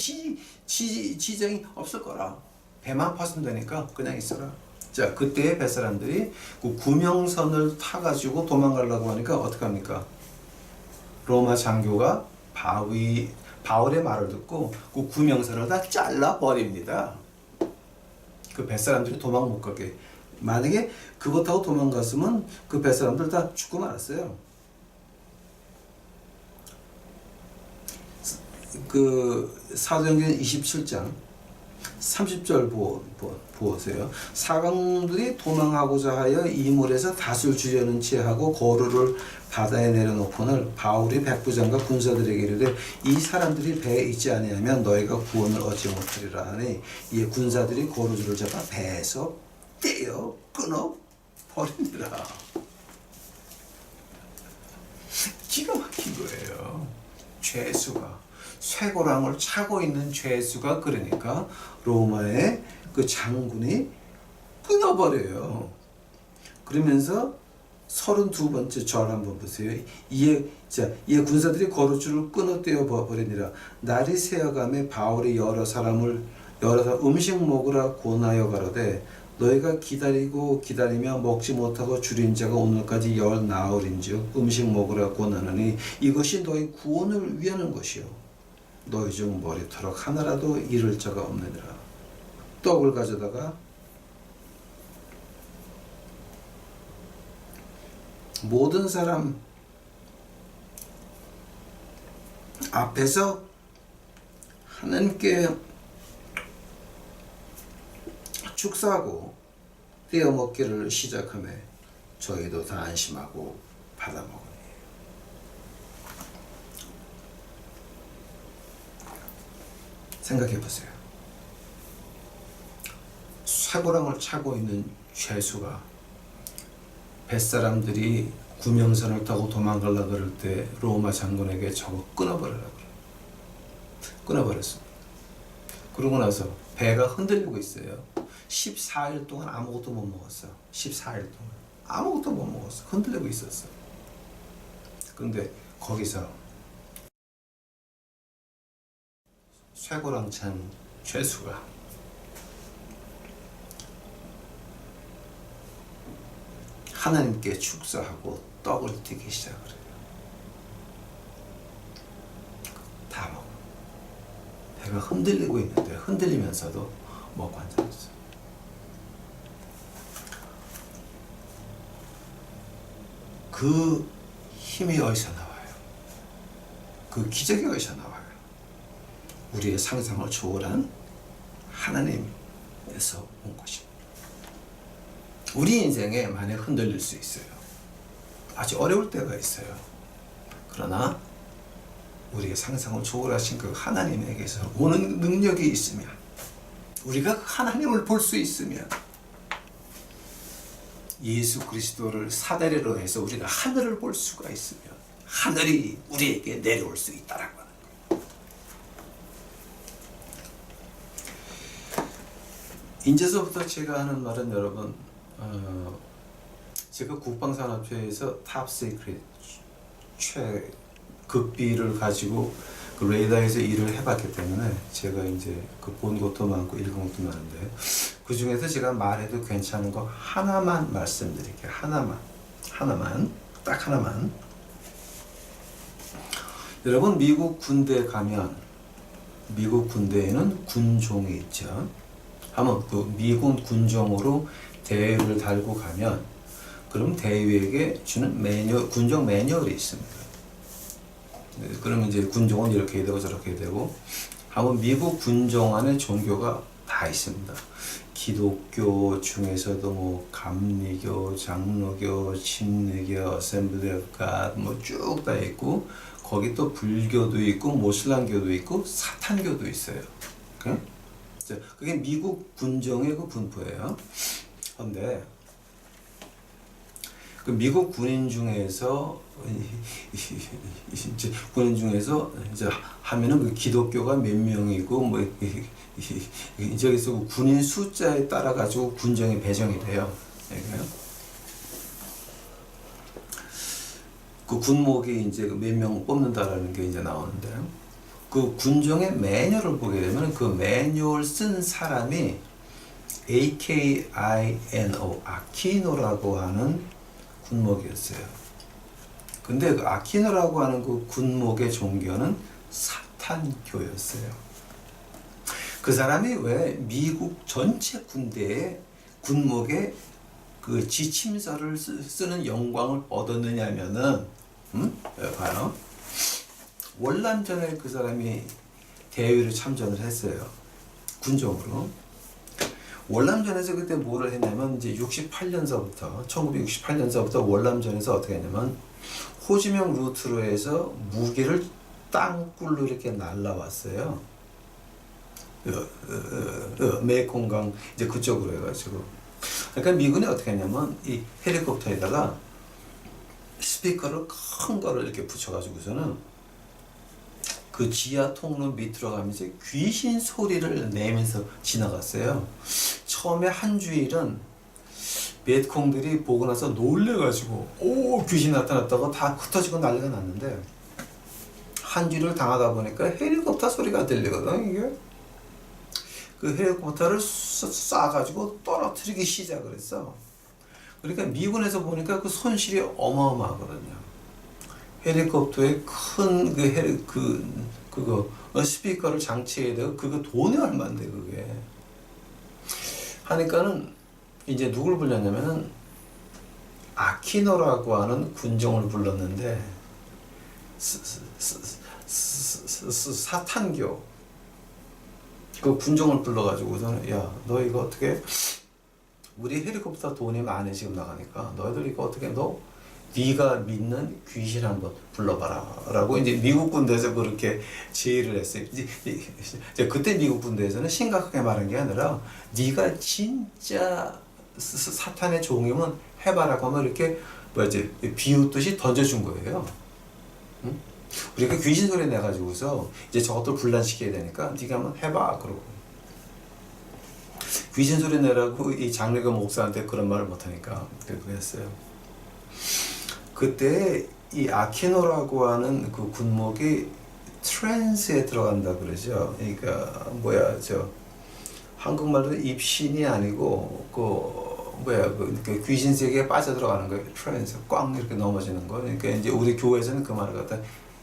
지정이 없을 거라. 배만 파손되니까 그냥 있어라. 자, 그때의 뱃사람들이 그 구명선을 타가지고 도망가려고 하니까 어떡합니까? 로마 장교가 바울의 말을 듣고 그 구명선을 다 잘라버립니다. 그 뱃사람들이 도망 못 가게. 만약에 그거 타고 도망갔으면 그 뱃사람들 다 죽고 말았어요. 그 사도행전 27장 30절 보세요. 사강들이 도망하고자 하여 이물에서 닷을 주려는 체하고 거루를 바다에 내려놓고는 바울이 백부장과 군사들에게 이르되 이 사람들이 배에 있지 아니하면 너희가 구원을 얻지 못하리라 하니 이에 군사들이 거루줄을 잡아 배에서 떼어 끊어 버리니라. 기가 막힌 거예요. 죄수가 쇠고랑을 차고 있는 죄수가 그러니까 로마의 그 장군이 끊어버려요. 그러면서 32번째 절 한번 보세요. 이에 군사들이 거루줄을 끊어 떼어 버리니라. 날이 새어가며 바울이 여러 사람 음식 먹으라 권하여 가로되 너희가 기다리며 먹지 못하고 줄인 자가 오늘까지 열 나흘인즉 음식 먹으라 권하느니 이것이 너희 구원을 위하는 것이요 너희 중 머리털럭 하나라도 잃을 자가 없느니라. 떡을 가져다가 모든 사람 앞에서 하나님께 축사하고 떼어 먹기를 시작하며 저희도 다 안심하고 받아 먹으니. 생각해 보세요. 쇠고랑을 차고 있는 죄수가 뱃사람들이 구명선을 타고 도망가려고 그럴 때 로마 장군에게 저거 끊어버리라고 끊어버렸습니다. 그러고 나서 배가 흔들리고 있어요. 14일 동안 아무것도 못 먹었어. 14일 동안 아무것도 못 먹었어. 흔들리고 있었어. 그런데 거기서 쇠고랑 찬 죄수가 하나님께 축사하고 떡을 튀기 시작을 해요. 다 먹어. 배가 흔들리고 있는데 흔들리면서도 먹고 앉아있어. 그 힘이 어디서 나와요? 그 기적이 어디서 나와요? 우리의 상상을 초월한 하나님에서 온 것입니다. 우리 인생에 만약 흔들릴 수 있어요. 아주 어려울 때가 있어요. 그러나 우리의 상상을 초월하신 그 하나님에게서 오는 능력이 있으면, 우리가 그 하나님을 볼 수 있으면 예수 그리스도를 사다리로 해서 우리가 하늘을 볼 수가 있으면 하늘이 우리에게 내려올 수 있다라고 하는 거예요. 이제서부터 제가 하는 말은 여러분, 제가 국방산업체에서 탑 시크릿 최극비를 가지고 그 레이더에서 일을 해봤기 때문에 제가 이제 그 본 것도 많고 읽은 것도 많은데, 그 중에서 제가 말해도 괜찮은 거 하나만 말씀드릴게요. 딱 하나만. 여러분, 미국 군대에 가면 미국 군대에는 군종이 있죠. 한번 그 미군 군종으로 대위를 달고 가면 그럼 대위에게 주는 매뉴얼, 군종 매뉴얼이 있습니다. 그러면 이제 군종은 이렇게 되고 저렇게 되고, 한번 미국 군종 안에 종교가 다 있습니다. 기독교 중에서도 뭐 감리교, 장로교, 침례교, 어셈블리 오브 갓 뭐 쭉 다 있고, 거기 또 불교도 있고 모슬람교도 있고 사탄교도 있어요. 그게 미국 군종의 그 분포예요. 그런데 그 미국 군인 중에서 이제 군인 중에서 이제 하면은 그 기독교가 몇 명이고 뭐 저기서 그 군인 숫자에 따라 가지고 군종이 배정이 돼요. 그 군목이 이제 몇 명 뽑는다라는 게 이제 나오는데요. 그 군종의 매뉴얼을 보게 되면 그 매뉴얼 쓴 사람이 AKINO, 아키노라고 하는 군목이었어요. 근데 그 아키노라고 하는 그 군목의 종교는 사탄교였어요. 그 사람이 왜 미국 전체 군대의 군목의 그 지침서를 쓰는 영광을 얻었느냐면은, 봐요. 월남전에 그 사람이 대위를 참전을 했어요. 군종으로. 월남전에서 그때 뭐를 했냐면, 이제 1968년서부터 월남전에서 어떻게 했냐면, 호지명 루트로 해서 무기를 땅굴로 이렇게 날라왔어요. 메콩강 이제 그쪽으로 해가지고. 그러니까 미군이 어떻게 했냐면, 이 헬리콥터에다가 스피커를 큰 거를 이렇게 붙여가지고서는 그 지하 통로 밑으로 가면서 귀신 소리를 내면서 지나갔어요. 처음에 한 주일은 베트콩들이 보고 나서 놀래가지고 오 귀신 나타났다고 다 흩어지고 난리가 났는데, 한 주일을 당하다 보니까 헬리콥터 소리가 들리거든. 이게 그 헬리콥터를 쏴가지고 떨어뜨리기 시작을 했어. 그러니까 미군에서 보니까 그 손실이 어마어마하거든요. 헬리콥터에 큰 그거 스피커를 장치해야 되고, 그거 돈이 얼마인데 그게. 하니까는 이제 누굴 불렀냐면은 아키노라고 하는 군종을 불렀는데, 사탄교 그 군종을 불러가지고서는, 야, 너 이거 어떻게, 우리 헬리콥터 돈이 많이 지금 나가니까 너희들 이거 어떻게, 네가 믿는 귀신 한번 불러봐라 라고 이제 미국 군대에서 그렇게 제의를 했어요. 이제 그때 미국 군대에서는 심각하게 말한 게 아니라, 네가 진짜 사탄의 종이면 해봐라고 하면 이렇게 뭐지 비웃듯이 던져준 거예요. 응? 우리가 귀신 소리 내가지고서 이제 저것들 분란시켜야 되니까 네가 한번 해봐 그러고, 귀신 소리 내라고 이 장례가 목사한테 그런 말을 못하니까 그렇게 했어요. 그때 이 아키노라고 하는 그 군목이 트랜스에 들어간다 그러죠. 그러니까 한국말로 입신이 아니고 그 귀신 세계에 빠져 들어가는 거예요. 트랜스, 꽝 이렇게 넘어지는 거. 그러니까 이제 우리 교회에서는 그 말을 갖다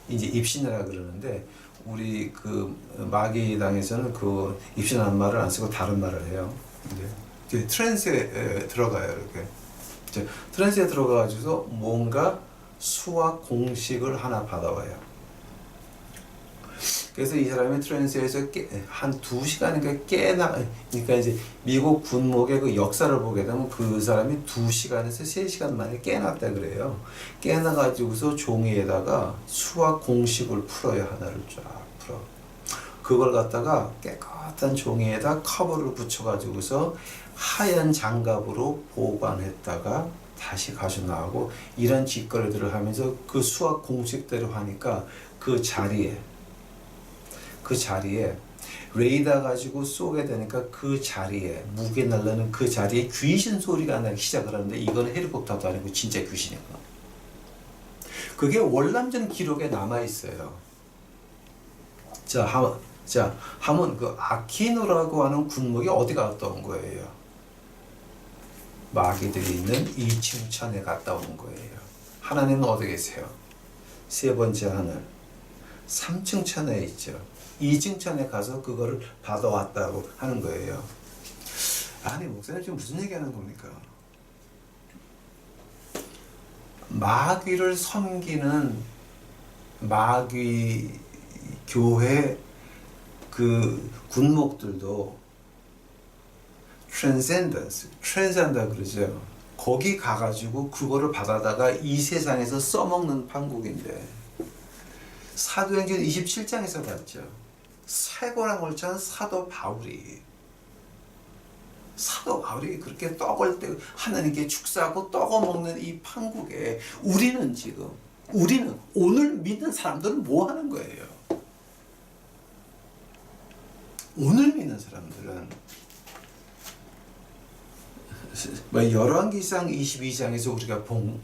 이제 입신이라 그러는데, 우리 그 마귀당에서는 그 입신하는 말을 안 쓰고 다른 말을 해요. 이제 트랜스에 들어가요. 이렇게. 트랜스에 들어가가지고 뭔가 수학 공식을 하나 받아와요. 그래서 이 사람이 트랜스에서 한 2시간인가 그러니까 이제 미국 군목의 그 역사를 보게 되면 그 사람이 2시간에서 3시간 만에 깨났다 그래요. 깨나가지고서 종이에다가 수학 공식을 풀어요. 하나를 쫙 풀어. 그걸 갖다가 깨끗한 종이에다 커버를 붙여가지고서 하얀 장갑으로 보관했다가 다시 가져 나가고 이런 짓거리들을 하면서 그 수학 공식대로 하니까 그 자리에 레이더 가지고 쏘게 되니까 그 자리에 무게 날라는 그 자리에 귀신 소리가 나기 시작을 하는데 이건 헬리콥터도 아니고 진짜 귀신이야. 그게 월남전 기록에 남아 있어요. 하면 그 아키노라고 하는 군목이 어디 갔다 온 거예요? 마귀들이 있는 2층 천에 갔다 온 거예요. 하나님은 어디 계세요? 세 번째 하늘 3층 천에 있죠. 2층 천에 가서 그거를 받아왔다고 하는 거예요. 아니 목사님 지금 무슨 얘기하는 겁니까? 마귀를 섬기는 마귀 교회 그 군목들도 트랜센다 그러죠. 거기 가가지고 그거를 받아다가 이 세상에서 써먹는 판국인데 사도행전 27장에서 봤죠. 쇠고랑 옳찬 사도 바울이 그렇게 떡을 하나님께 축사하고 떡을 먹는 이 판국에 우리는 오늘 믿는 사람들은 뭐 하는 거예요? 오늘 믿는 사람들은 열왕기상 22장에서 우리가 본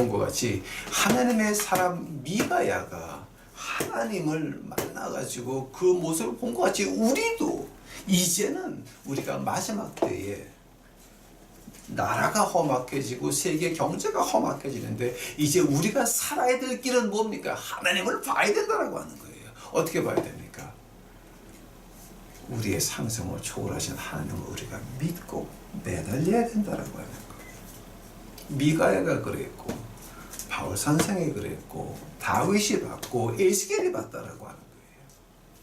것 같이 하나님의 사람 미가야가 하나님을 만나가지고 그 모습을 본 것 같이 우리도 이제는 우리가 마지막 때에 나라가 험악해지고 세계 경제가 험악해지는데 이제 우리가 살아야 될 길은 뭡니까? 하나님을 봐야 된다라고 하는 거예요. 어떻게 봐야 됩니까? 우리의 상성을 초월하신 하나님을 우리가 믿고 매달려야 된다라고 하는 거예요. 미가야가 그랬고 바울 선생이 그랬고 다윗이 받고 에스겔이 받다라고 하는 거예요.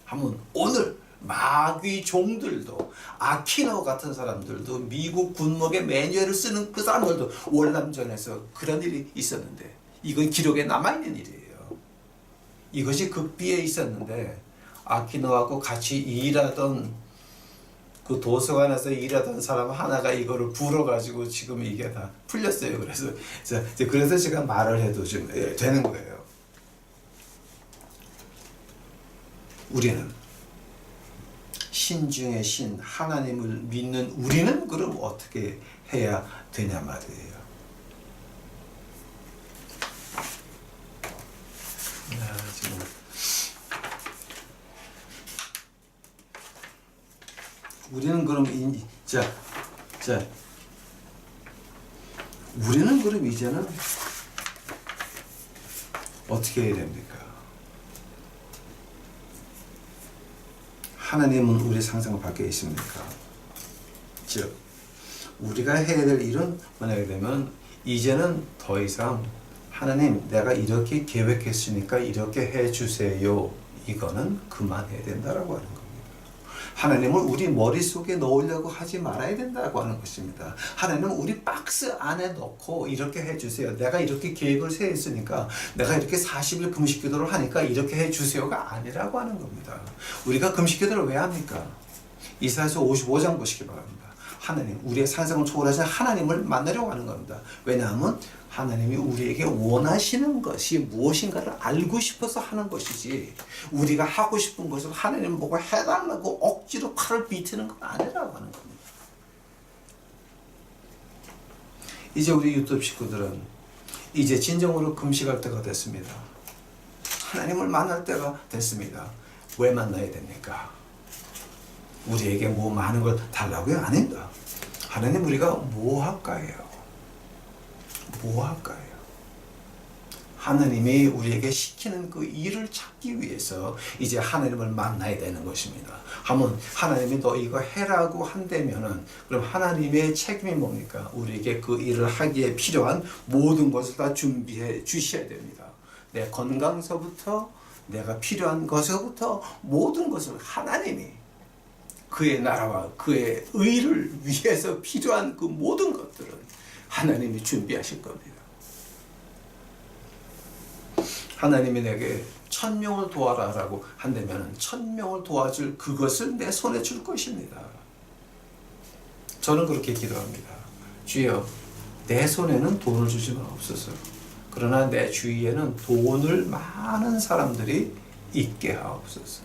하면 오늘 마귀 종들도 아키노 같은 사람들도 미국 군목의 매뉴얼을 쓰는 그 사람들도 월남전에서 그런 일이 있었는데 이건 기록에 남아있는 일이에요. 이것이 극비에 있었는데 아키노하고 같이 일하던 그 도서관에서 일하던 사람 하나가 이거를 불어가지고 지금 이게 다 풀렸어요. 그래서 제가 말을 해도 좀 되는 거예요. 우리는 신 중에 신 하나님을 믿는 우리는 그럼 어떻게 해야 되냐 말이에요. 지금 우리는 그럼 우리는 그럼 이제는 어떻게 해야 됩니까? 하나님은 우리 상상 밖에 있습니까? 즉 우리가 해야 될 일은 만약에 되면 이제는 더 이상 하나님 내가 이렇게 계획했으니까 이렇게 해주세요. 이거는 그만해야 된다라고 하는 겁니다. 하나님을 우리 머릿속에 넣으려고 하지 말아야 된다고 하는 것입니다. 하나님은 우리 박스 안에 넣고 이렇게 해주세요. 내가 이렇게 계획을 세웠으니까 내가 이렇게 40일 금식기도를 하니까 이렇게 해주세요가 아니라고 하는 겁니다. 우리가 금식기도를 왜 합니까? 이사야서 55장 보시기 바랍니다. 하나님, 우리의 상상을 초월하신 하나님을 만나려고 하는 겁니다. 왜냐하면 하나님이 우리에게 원하시는 것이 무엇인가를 알고 싶어서 하는 것이지 우리가 하고 싶은 것을 하나님 보고 해달라고 억지로 팔을 비트는 건 아니라고 하는 겁니다. 이제 우리 유튜브 식구들은 이제 진정으로 금식할 때가 됐습니다. 하나님을 만날 때가 됐습니다. 왜 만나야 됩니까? 우리에게 뭐 많은 걸 달라고요? 아닙니다. 하나님 우리가 뭐 할까요? 뭐 할까요? 하나님이 우리에게 시키는 그 일을 찾기 위해서 이제 하나님을 만나야 되는 것입니다. 하나님이 너 이거 해라고 한다면은 그럼 하나님의 책임이 뭡니까? 우리에게 그 일을 하기에 필요한 모든 것을 다 준비해 주셔야 됩니다. 내 건강서부터 내가 필요한 것서부터 모든 것을 하나님이 그의 나라와 그의 의를 위해서 필요한 그 모든 것들은 하나님이 준비하실 겁니다. 하나님이 내게 1000명을 도와라라고 한다면 1000명을 도와줄 그것을 내 손에 줄 것입니다. 저는 그렇게 기도합니다. 주여, 내 손에는 돈을 주지 마옵소서. 그러나 내 주위에는 돈을 많은 사람들이 있게 하옵소서.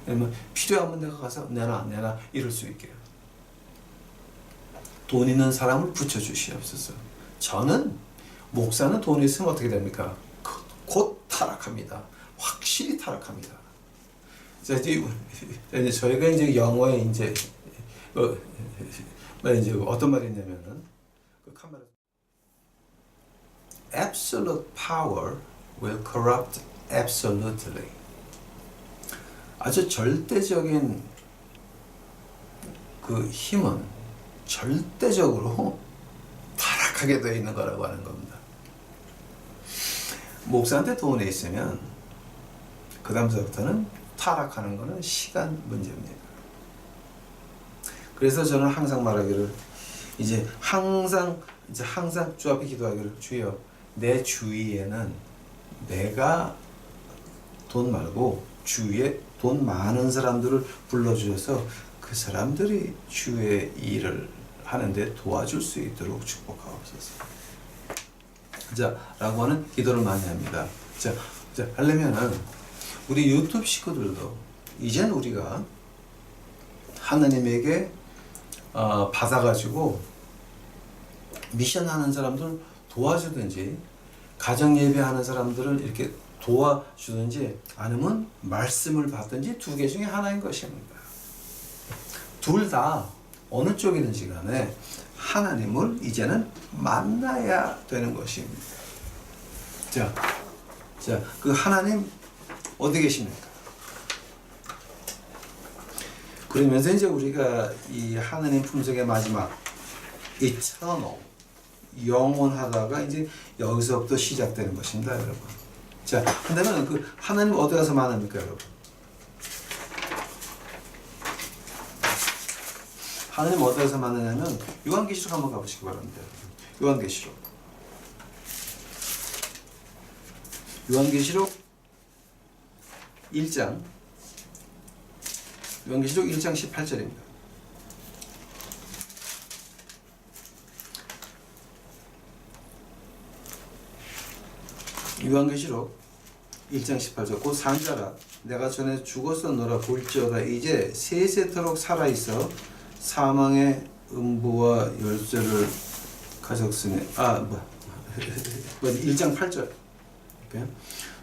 왜냐면 필요하면 내가 가서 내놔 이럴 수 있게. 돈 있는 사람을 붙여주시옵소서. 저는 목사는 돈이 있으면 어떻게 됩니까? 곧 타락합니다. 확실히 타락합니다. 자, 이제 저희가 이제 영어에 이제 어떤 말이 있냐면은 그 카메라 absolute power will corrupt absolutely. 아주 절대적인 그 힘은 절대적으로 타락하게 되어 있는 거라고 하는 겁니다. 목사한테 돈이 있으면 그 다음서부터는 타락하는 것은 시간 문제입니다. 그래서 저는 항상 말하기를 항상 주 앞에 기도하기를 주여 내 주위에는 내가 돈 말고 주위에 돈 많은 사람들을 불러주셔서 그 사람들이 주의 일을 하는데 도와줄 수 있도록 축복하옵소서. 자, 라고 하는 기도를 많이 합니다. 자, 하려면은 우리 유튜브 식구들도 이젠 우리가 하나님에게 받아가지고 미션 하는 사람들 도와주든지 가정 예배하는 사람들을 이렇게 도와주든지 아니면 말씀을 받든지 두 개 중에 하나인 것입니다. 둘 다 어느 쪽이든지 간에 하나님을 이제는 만나야 되는 것입니다. 자, 그 하나님 어디 계십니까? 그러면서 이제 우리가 이 하나님 품속의 마지막 eternal 영원하다가 이제 여기서부터 시작되는 것입니다, 여러분. 자, 그러면 그 하나님 어디 가서 만납니까, 여러분? 하나님 어디 가서 만나냐면 요한계시록 한번 가보시기 바랍니다. 요한계시록 1장 18절입니다. 요한계시록 1장 18절 곧 상자라 내가 전에 죽었었노라 볼지어다 이제 세세토록 살아있어 사망의 음부와 열쇠를 가졌으니 1장 8절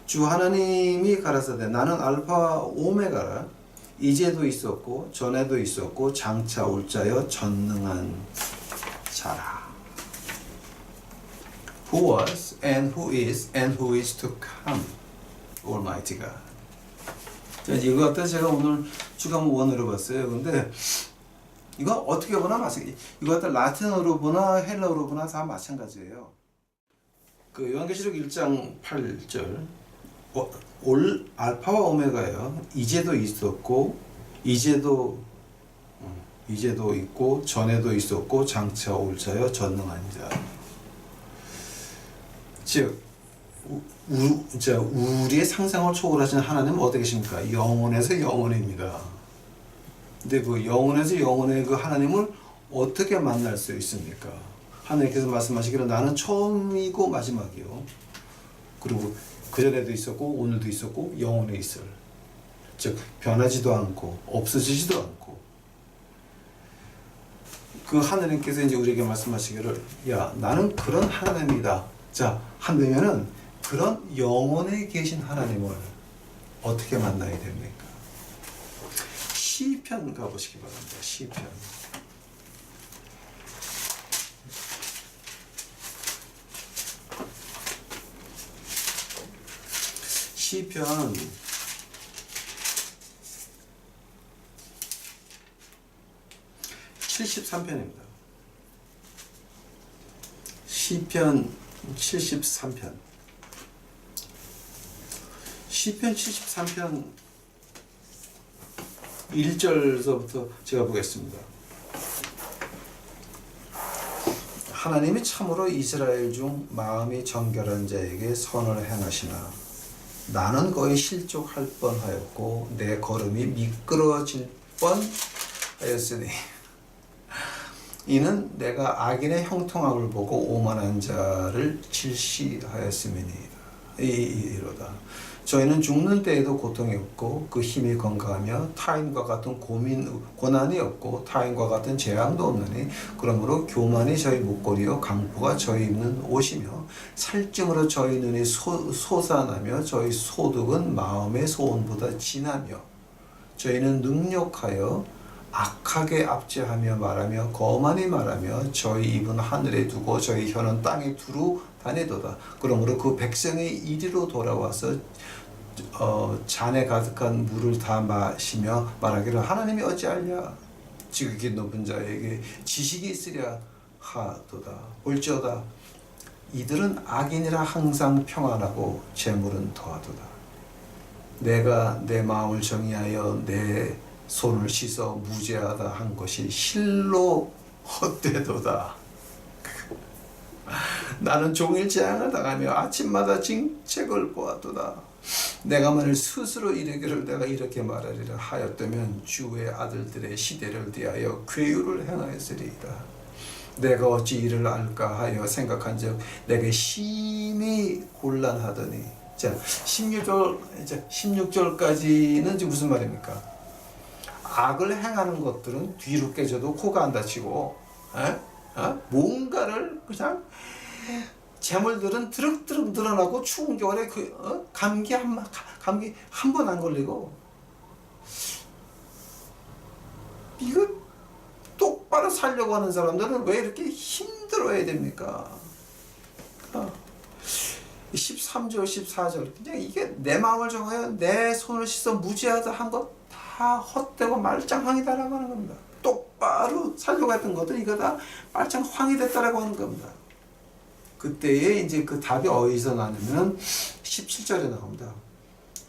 주 하나님이 가라사대 나는 알파와 오메가라 이제도 있었고 전에도 있었고 장차 올 자여 전능한 자라. Who was and who is to come, Almighty God. 자, 이거 갖다 제가 오늘 주간 원어로 봤어요. 근데 이거 어떻게 보나 마찬가지. 이거 갖다 라틴어로 보나 헬라어로 보나 다 마찬가지예요. 그 요한계시록 1장 8절 올 알파와 오메가예요. 이제도 있었고 이제도 있고 전에도 있었고 장차 올 자여 전능한 자. 즉 우리의 상상을 초월하신 하나님은 어디 계십니까? 영원에서 영원입니다. 근데 그 영원에서 영원의 그 하나님을 어떻게 만날 수 있습니까? 하나님께서 말씀하시기를 나는 처음이고 마지막이요. 그리고 그전에도 있었고 오늘도 있었고 영원에 있을. 즉 변하지도 않고 없어지지도 않고. 그 하나님께서 이제 우리에게 말씀하시기를 야 나는 그런 하나님이다. 자 한다면은 그런 영원에 계신 하나님을 어떻게 만나야 됩니까? 시편 가보시기 바랍니다. 시편. 시편 73편입니다. 시편 73편. 시편 73편 1절서부터 제가 보겠습니다. 하나님이 참으로 이스라엘 중 마음이 정결한 자에게 선을 행하시나 나는 거의 실족할 뻔하였고 내 걸음이 미끄러질 뻔하였으니 이는 내가 악인의 형통함을 보고 오만한 자를 질시하였음이니이다. 이로다. 저희는 죽는 때에도 고통이 없고 그 힘이 건강하며 타인과 같은 고난이 없고 타인과 같은 재앙도 없느니 그러므로 교만이 저희 목걸이요 강포가 저희 입는 옷이며 살찜으로 저희 눈이 솟아나며 저희 소득은 마음의 소원보다 진하며 저희는 능력하여 악하게 압제하며 말하며 거만히 말하며 저희 입은 하늘에 두고 저희 혀는 땅에 두루 다니도다. 그러므로 그 백성이 이리로 돌아와서 잔에 가득한 물을 다 마시며 말하기를 하나님이 어찌하랴 지극히 높은 자에게 지식이 있으랴 하도다. 볼지어다 이들은 악인이라 항상 평안하고 재물은 더하도다. 내가 내 마음을 정의하여 내 손을 씻어 무죄하다 한 것이 실로 헛되도다. 나는 종일 재앙을 당하며 아침마다 징책을 보았도다. 내가 만일 스스로 이르기를 내가 이렇게 말하리라 하였다면 주의 아들들의 시대를 대하여 괴유를 행하였으리이다. 내가 어찌 이를 알까 하여 생각한즉 내게 심히 곤란하더니. 자, 16절까지는 지금 무슨 말입니까? 악을 행하는 것들은 뒤로 깨져도 코가 안 다치고 뭔가를 그냥 재물들은 드럭드럭 늘어나고 추운 겨울에 감기 한 번 안 걸리고 이거 똑바로 살려고 하는 사람들은 왜 이렇게 힘들어야 됩니까? 13절 14절 그냥 이게 내 마음을 정하여 내 손을 씻어 무죄하다 한 것 다 헛되고 말짱황이다라고 하는 겁니다. 똑바로 살려고 했던 것들 이거 다 말짱황이 됐다라고 하는 겁니다. 그때에 이제 그 답이 어디서 나냐면 17절에 나옵니다.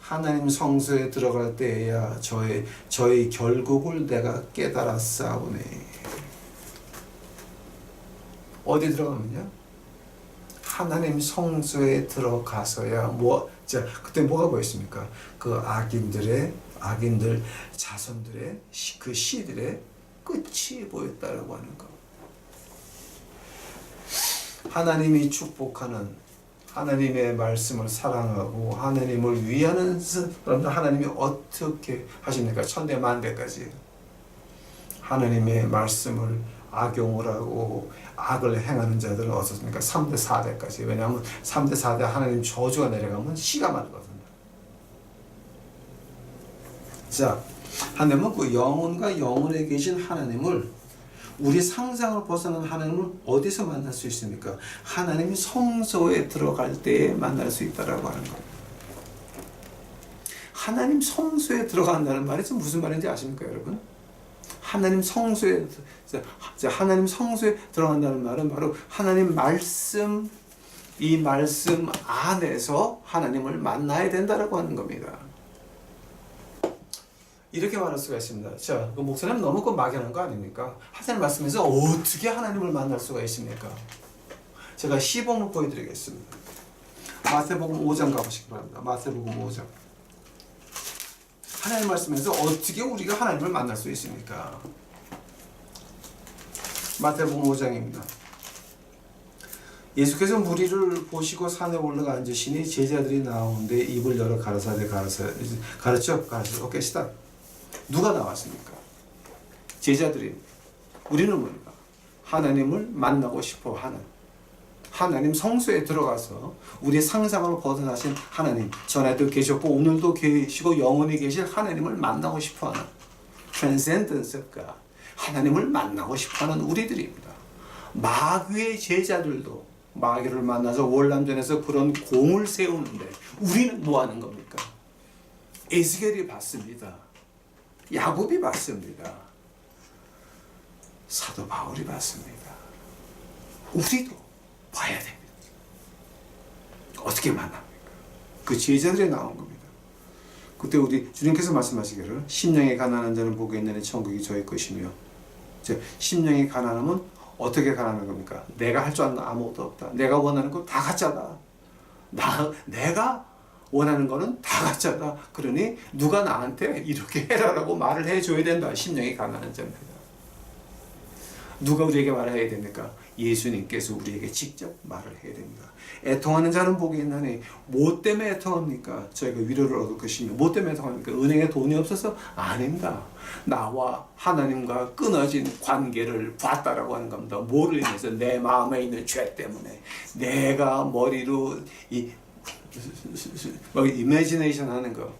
하나님 성소에 들어갈 때에야 저의 결국을 내가 깨달았사오니. 어디 들어가면요? 하나님 성소에 들어가서야 그때 뭐가 보였습니까? 그 악인들 자손들의 그 시들의 끝이 보였다라고 하는 거. 하나님이 축복하는 하나님의 말씀을 사랑하고 하나님을 위하는 사람들 하나님이 어떻게 하십니까? 천대만대까지 하나님의 말씀을 악용을 하고 악을 행하는 자들은 어떻습니까? 3대 4대까지. 왜냐하면 3대 4대 하나님 저주가 내려가면 씨가 마르거든요. 자, 하나님은 그 영혼과 영혼에 계신 하나님을 우리 상상을 벗어난 하나님을 어디서 만날 수 있습니까? 하나님이 성소에 들어갈 때에 만날 수 있다라고 하는 겁니다. 하나님 성소에 들어간다는 말이 무슨 말인지 아십니까, 여러분? 하나님 성소에 들어간다는 말은 바로 하나님 말씀, 이 말씀 안에서 하나님을 만나야 된다라고 하는 겁니다. 이렇게 말할 수가 있습니다. 자, 그 목사님 너무 그 막연한 거 아닙니까? 하나님 말씀에서 어떻게 하나님을 만날 수가 있습니까? 제가 시범을 보여드리겠습니다. 마태복음 5장 가보시기 바랍니다. 마태복음 5장. 하나님 말씀에서 어떻게 우리가 하나님을 만날 수 있습니까? 마태복음 5장입니다. 예수께서 무리를 보시고 산에 올라가 앉으시니 제자들이 나오는데 입을 열어 가르쳐. 오케이, 스탑. 누가 나왔습니까? 제자들이. 우리는 뭡니까? 하나님을 만나고 싶어 하는, 하나님 성소에 들어가서 우리 상상을 벗어나신 하나님, 전에도 계셨고 오늘도 계시고 영원히 계실 하나님을 만나고 싶어하는 트랜센던스가 하나님을 만나고 싶어하는 우리들입니다. 마귀의 제자들도 마귀를 만나서 월남전에서 그런 공을 세우는데 우리는 뭐 하는 겁니까? 에스겔이 봤습니다. 야곱이 봤습니다. 사도 바울이 봤습니다. 우리도 봐야 됩니다. 어떻게 만납니까? 그 제자들이 나온 겁니다. 그때 우리 주님께서 말씀하시기를 심령이 가난한 자는 복이 있느니 천국이 저의 것이며, 심령이 가난하면 어떻게 가난한 겁니까? 내가 할 줄 아는 아무것도 없다. 내가 원하는 거 다 가짜다. 내가 원하는 거는 다 갖잖아. 그러니 누가 나한테 이렇게 해라라고 말을 해줘야 된다. 심령이 가난한 자입니다. 누가 우리에게 말해야 됩니까? 예수님께서 우리에게 직접 말을 해야 됩니다. 애통하는 자는 복이 있나니 뭐 때문에 애통합니까? 저희가 위로를 얻을 것이며 뭐 때문에 애통합니까? 은행에 돈이 없어서? 아닙니다. 나와 하나님과 끊어진 관계를 봤다라고 하는 겁니다. 뭐를 인해서? 내 마음에 있는 죄 때문에. 내가 머리로 이매지네이션 하는 거,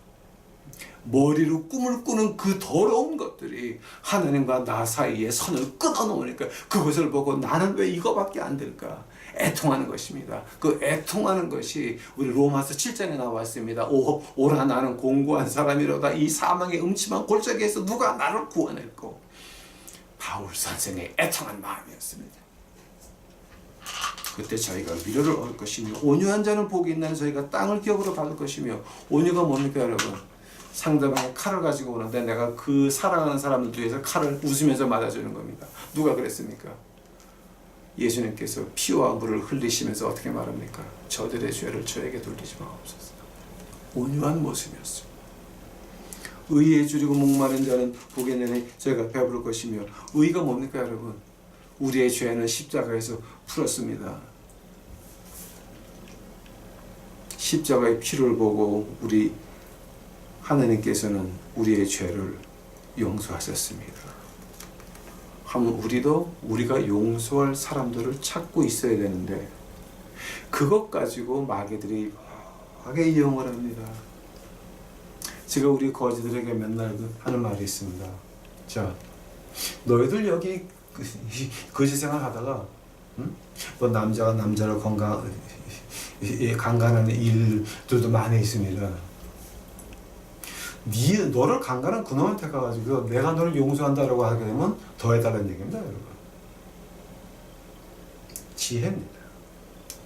머리로 꿈을 꾸는 그 더러운 것들이 하나님과 나 사이에 선을 끊어놓으니까 그것을 보고 나는 왜 이거밖에 안 될까? 애통하는 것입니다. 그 애통하는 것이 우리 로마서 7장에 나왔습니다. 오라 나는 공고한 사람이로다. 이 사망의 음침한 골짜기에서 누가 나를 구원했고. 바울 선생의 애통한 마음이었습니다. 그때 저희가 위로를 얻을 것이며 온유한 자는 복이 있는 저희가 땅을 기업으로 받을 것이며. 온유가 뭡니까 여러분? 상대방의 칼을 가지고 오는데 내가 그 사랑하는 사람을 위해서 칼을 웃으면서 맞아주는 겁니다. 누가 그랬습니까? 예수님께서 피와 물을 흘리시면서 어떻게 말합니까? 저들의 죄를 저에게 돌리지 마옵소서. 온유한 모습이었습니다. 의에 줄이고 목마른 자는 복이 있나니 저희가 배부를 것이며. 의가 뭡니까 여러분? 우리의 죄는 십자가에서 풀었습니다. 십자가의 피를 보고 우리 하나님께서는 우리의 죄를 용서하셨습니다. 우리도 우리가 용서할 사람들을 찾고 있어야 되는데 그것 가지고 마귀들이 막 이용을 합니다. 제가 우리 거지들에게 맨날 하는 말이 있습니다. 자, 너희들 여기 거지 생활 하다가 뭐 남자가 남자를 강간하는 일들도 많이 있습니다. 너를 강간한 그놈한테 가가지고 내가 너를 용서한다라고 하게 되면 더 해달라는 얘기입니다, 여러분. 지혜입니다.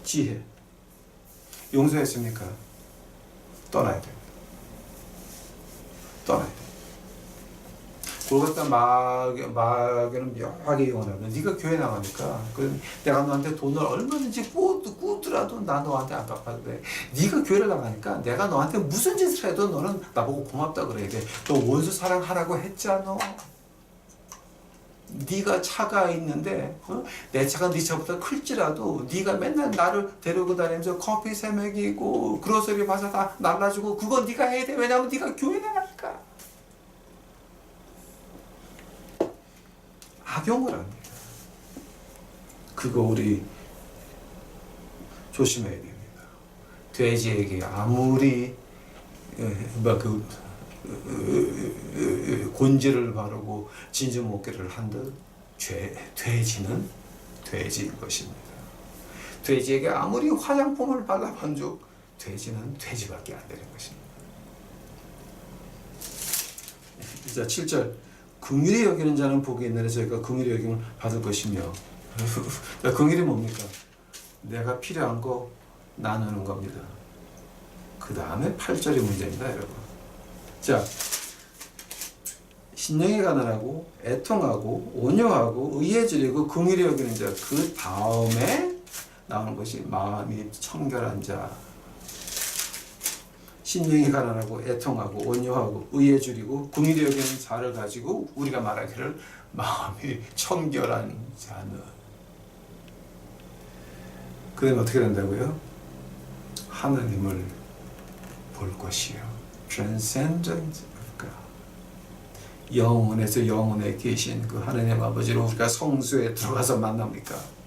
지혜. 용서했습니까? 떠나야 됩니다. 떠나야 됩니다. 골고다 마귀는 묘하게 이용하거든. 네가 교회 나가니까 내가 너한테 돈을 얼마든지 꾸더라도 나 너한테 안 갚아도 돼. 네가 교회를 나가니까 내가 너한테 무슨 짓을 해도 너는 나보고 고맙다 그래야 돼. 너 원수 사랑하라고 했잖아. 네가 차가 있는데 내 차가 네 차보다 클지라도 네가 맨날 나를 데리고 다니면서 커피 세 먹이고 그로서리 봐서 다 날라주고 그건 네가 해야 돼. 왜냐면 네가 교회 나가니까. 악용을 합니다. 그거 우리 조심해야 됩니다. 돼지에게 아무리 곤지를 바르고 진주 목걸이를 한들 돼지는 돼지인 것입니다. 돼지에게 아무리 화장품을 발라본즉 돼지는 돼지밖에 안 되는 것입니다. 자, 7절 긍휼히 여기는 자는 복이 있나니 저희가 긍휼히 여김을 받을 것이며. 긍휼이 뭡니까? 내가 필요한 거 나누는 겁니다. 그 다음에 8절이 문제입니다, 여러분. 자, 신령이 가난하고 애통하고 온유하고 의에 줄이고 긍휼히 여기는 자, 그 다음에 나오는 것이 마음이 청결한 자. 신령이 가난하고 애통하고 온유하고 의에 줄이고 긍휼히 여기는 자를 가지고 우리가 말하기를 마음이 청결한 자는. 그 다음에 어떻게 된다고요? 하나님을 볼 것이요. Transcendent of God. 영혼에서 영혼에 계신 그 하나님 아버지를 우리가 성수에 들어가서 만납니까?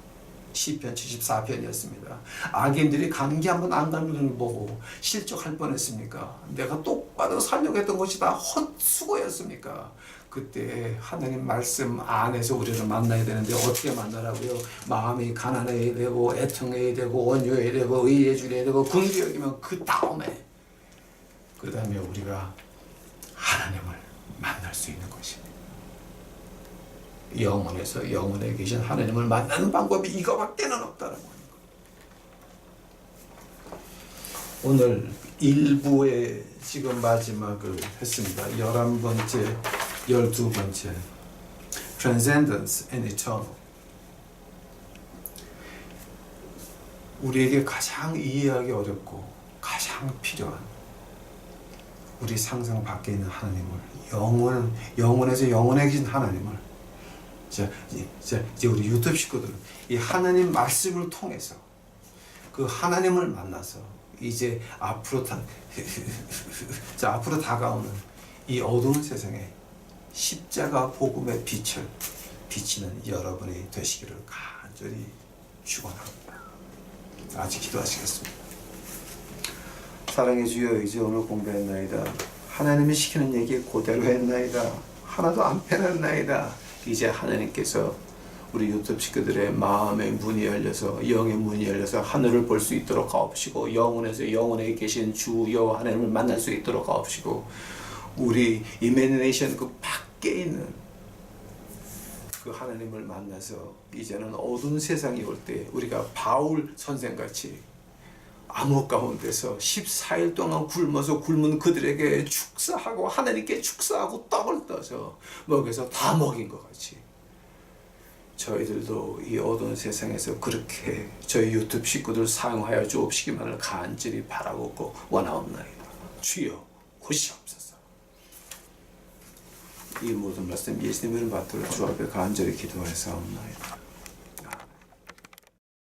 시편 74편이었습니다. 악인들이 감기 한번 안 걸리는 걸 보고 실족할 뻔했습니까? 내가 똑바로 살려고 했던 것이 다 헛수고였습니까? 그때 하나님 말씀 안에서 우리를 만나야 되는데 어떻게 만나라고요? 마음이 가난해야 되고 애통해야 되고 온유해야 되고 의에 줄여야 되고 긍휼히 여기면 그 다음에 우리가 하나님을 만날 수 있는 것입니다. 영혼에서 영혼에 계신 하나님을 만나는 방법이 이거밖에는 없다라고 하는 거. 오늘 1부에 지금 마지막을 했습니다. 11번째, 12번째 Transcendence and Eternal. 우리에게 가장 이해하기 어렵고 가장 필요한 우리 상상 밖에 있는 하나님을 영원에서 영원에 계신 하나님을 이제 우리 유튜브 식구들은 이 하나님 말씀을 통해서 그 하나님을 만나서 이제 앞으로 다가오는 이 어두운 세상에 십자가 복음의 빛을 비치는 여러분이 되시기를 간절히 축원합니다. 아직 기도하시겠습니다. 사랑의 주여, 이제 오늘 공부했나이다. 하나님이 시키는 얘기 그대로 했나이다. 하나도 안 빼놨나이다. 이제 하나님께서 우리 유튜브 식구들의 마음의 문이 열려서, 영의 문이 열려서 하늘을 볼 수 있도록 하옵시고, 영원에서 영원에 계신 주 여호와 하나님을 만날 수 있도록 하옵시고, 우리 이매니네이션 그 밖에 있는 그 하나님을 만나서 이제는 어두운 세상이 올 때 우리가 바울 선생같이 암흑 가운데서 14일 동안 굶은 그들에게 축사하고 하나님께 축사하고 떡을 떠서 먹여서 다 먹인 것 같이 저희들도 이 어두운 세상에서 그렇게 저희 유튜브 식구들 사용하여 주옵시기만을 간절히 바라고 원하옵나이다. 주여 보시옵소서. 이 모든 말씀 예수님의 이름 받들어 주 앞에 간절히 기도하였사옵나이다.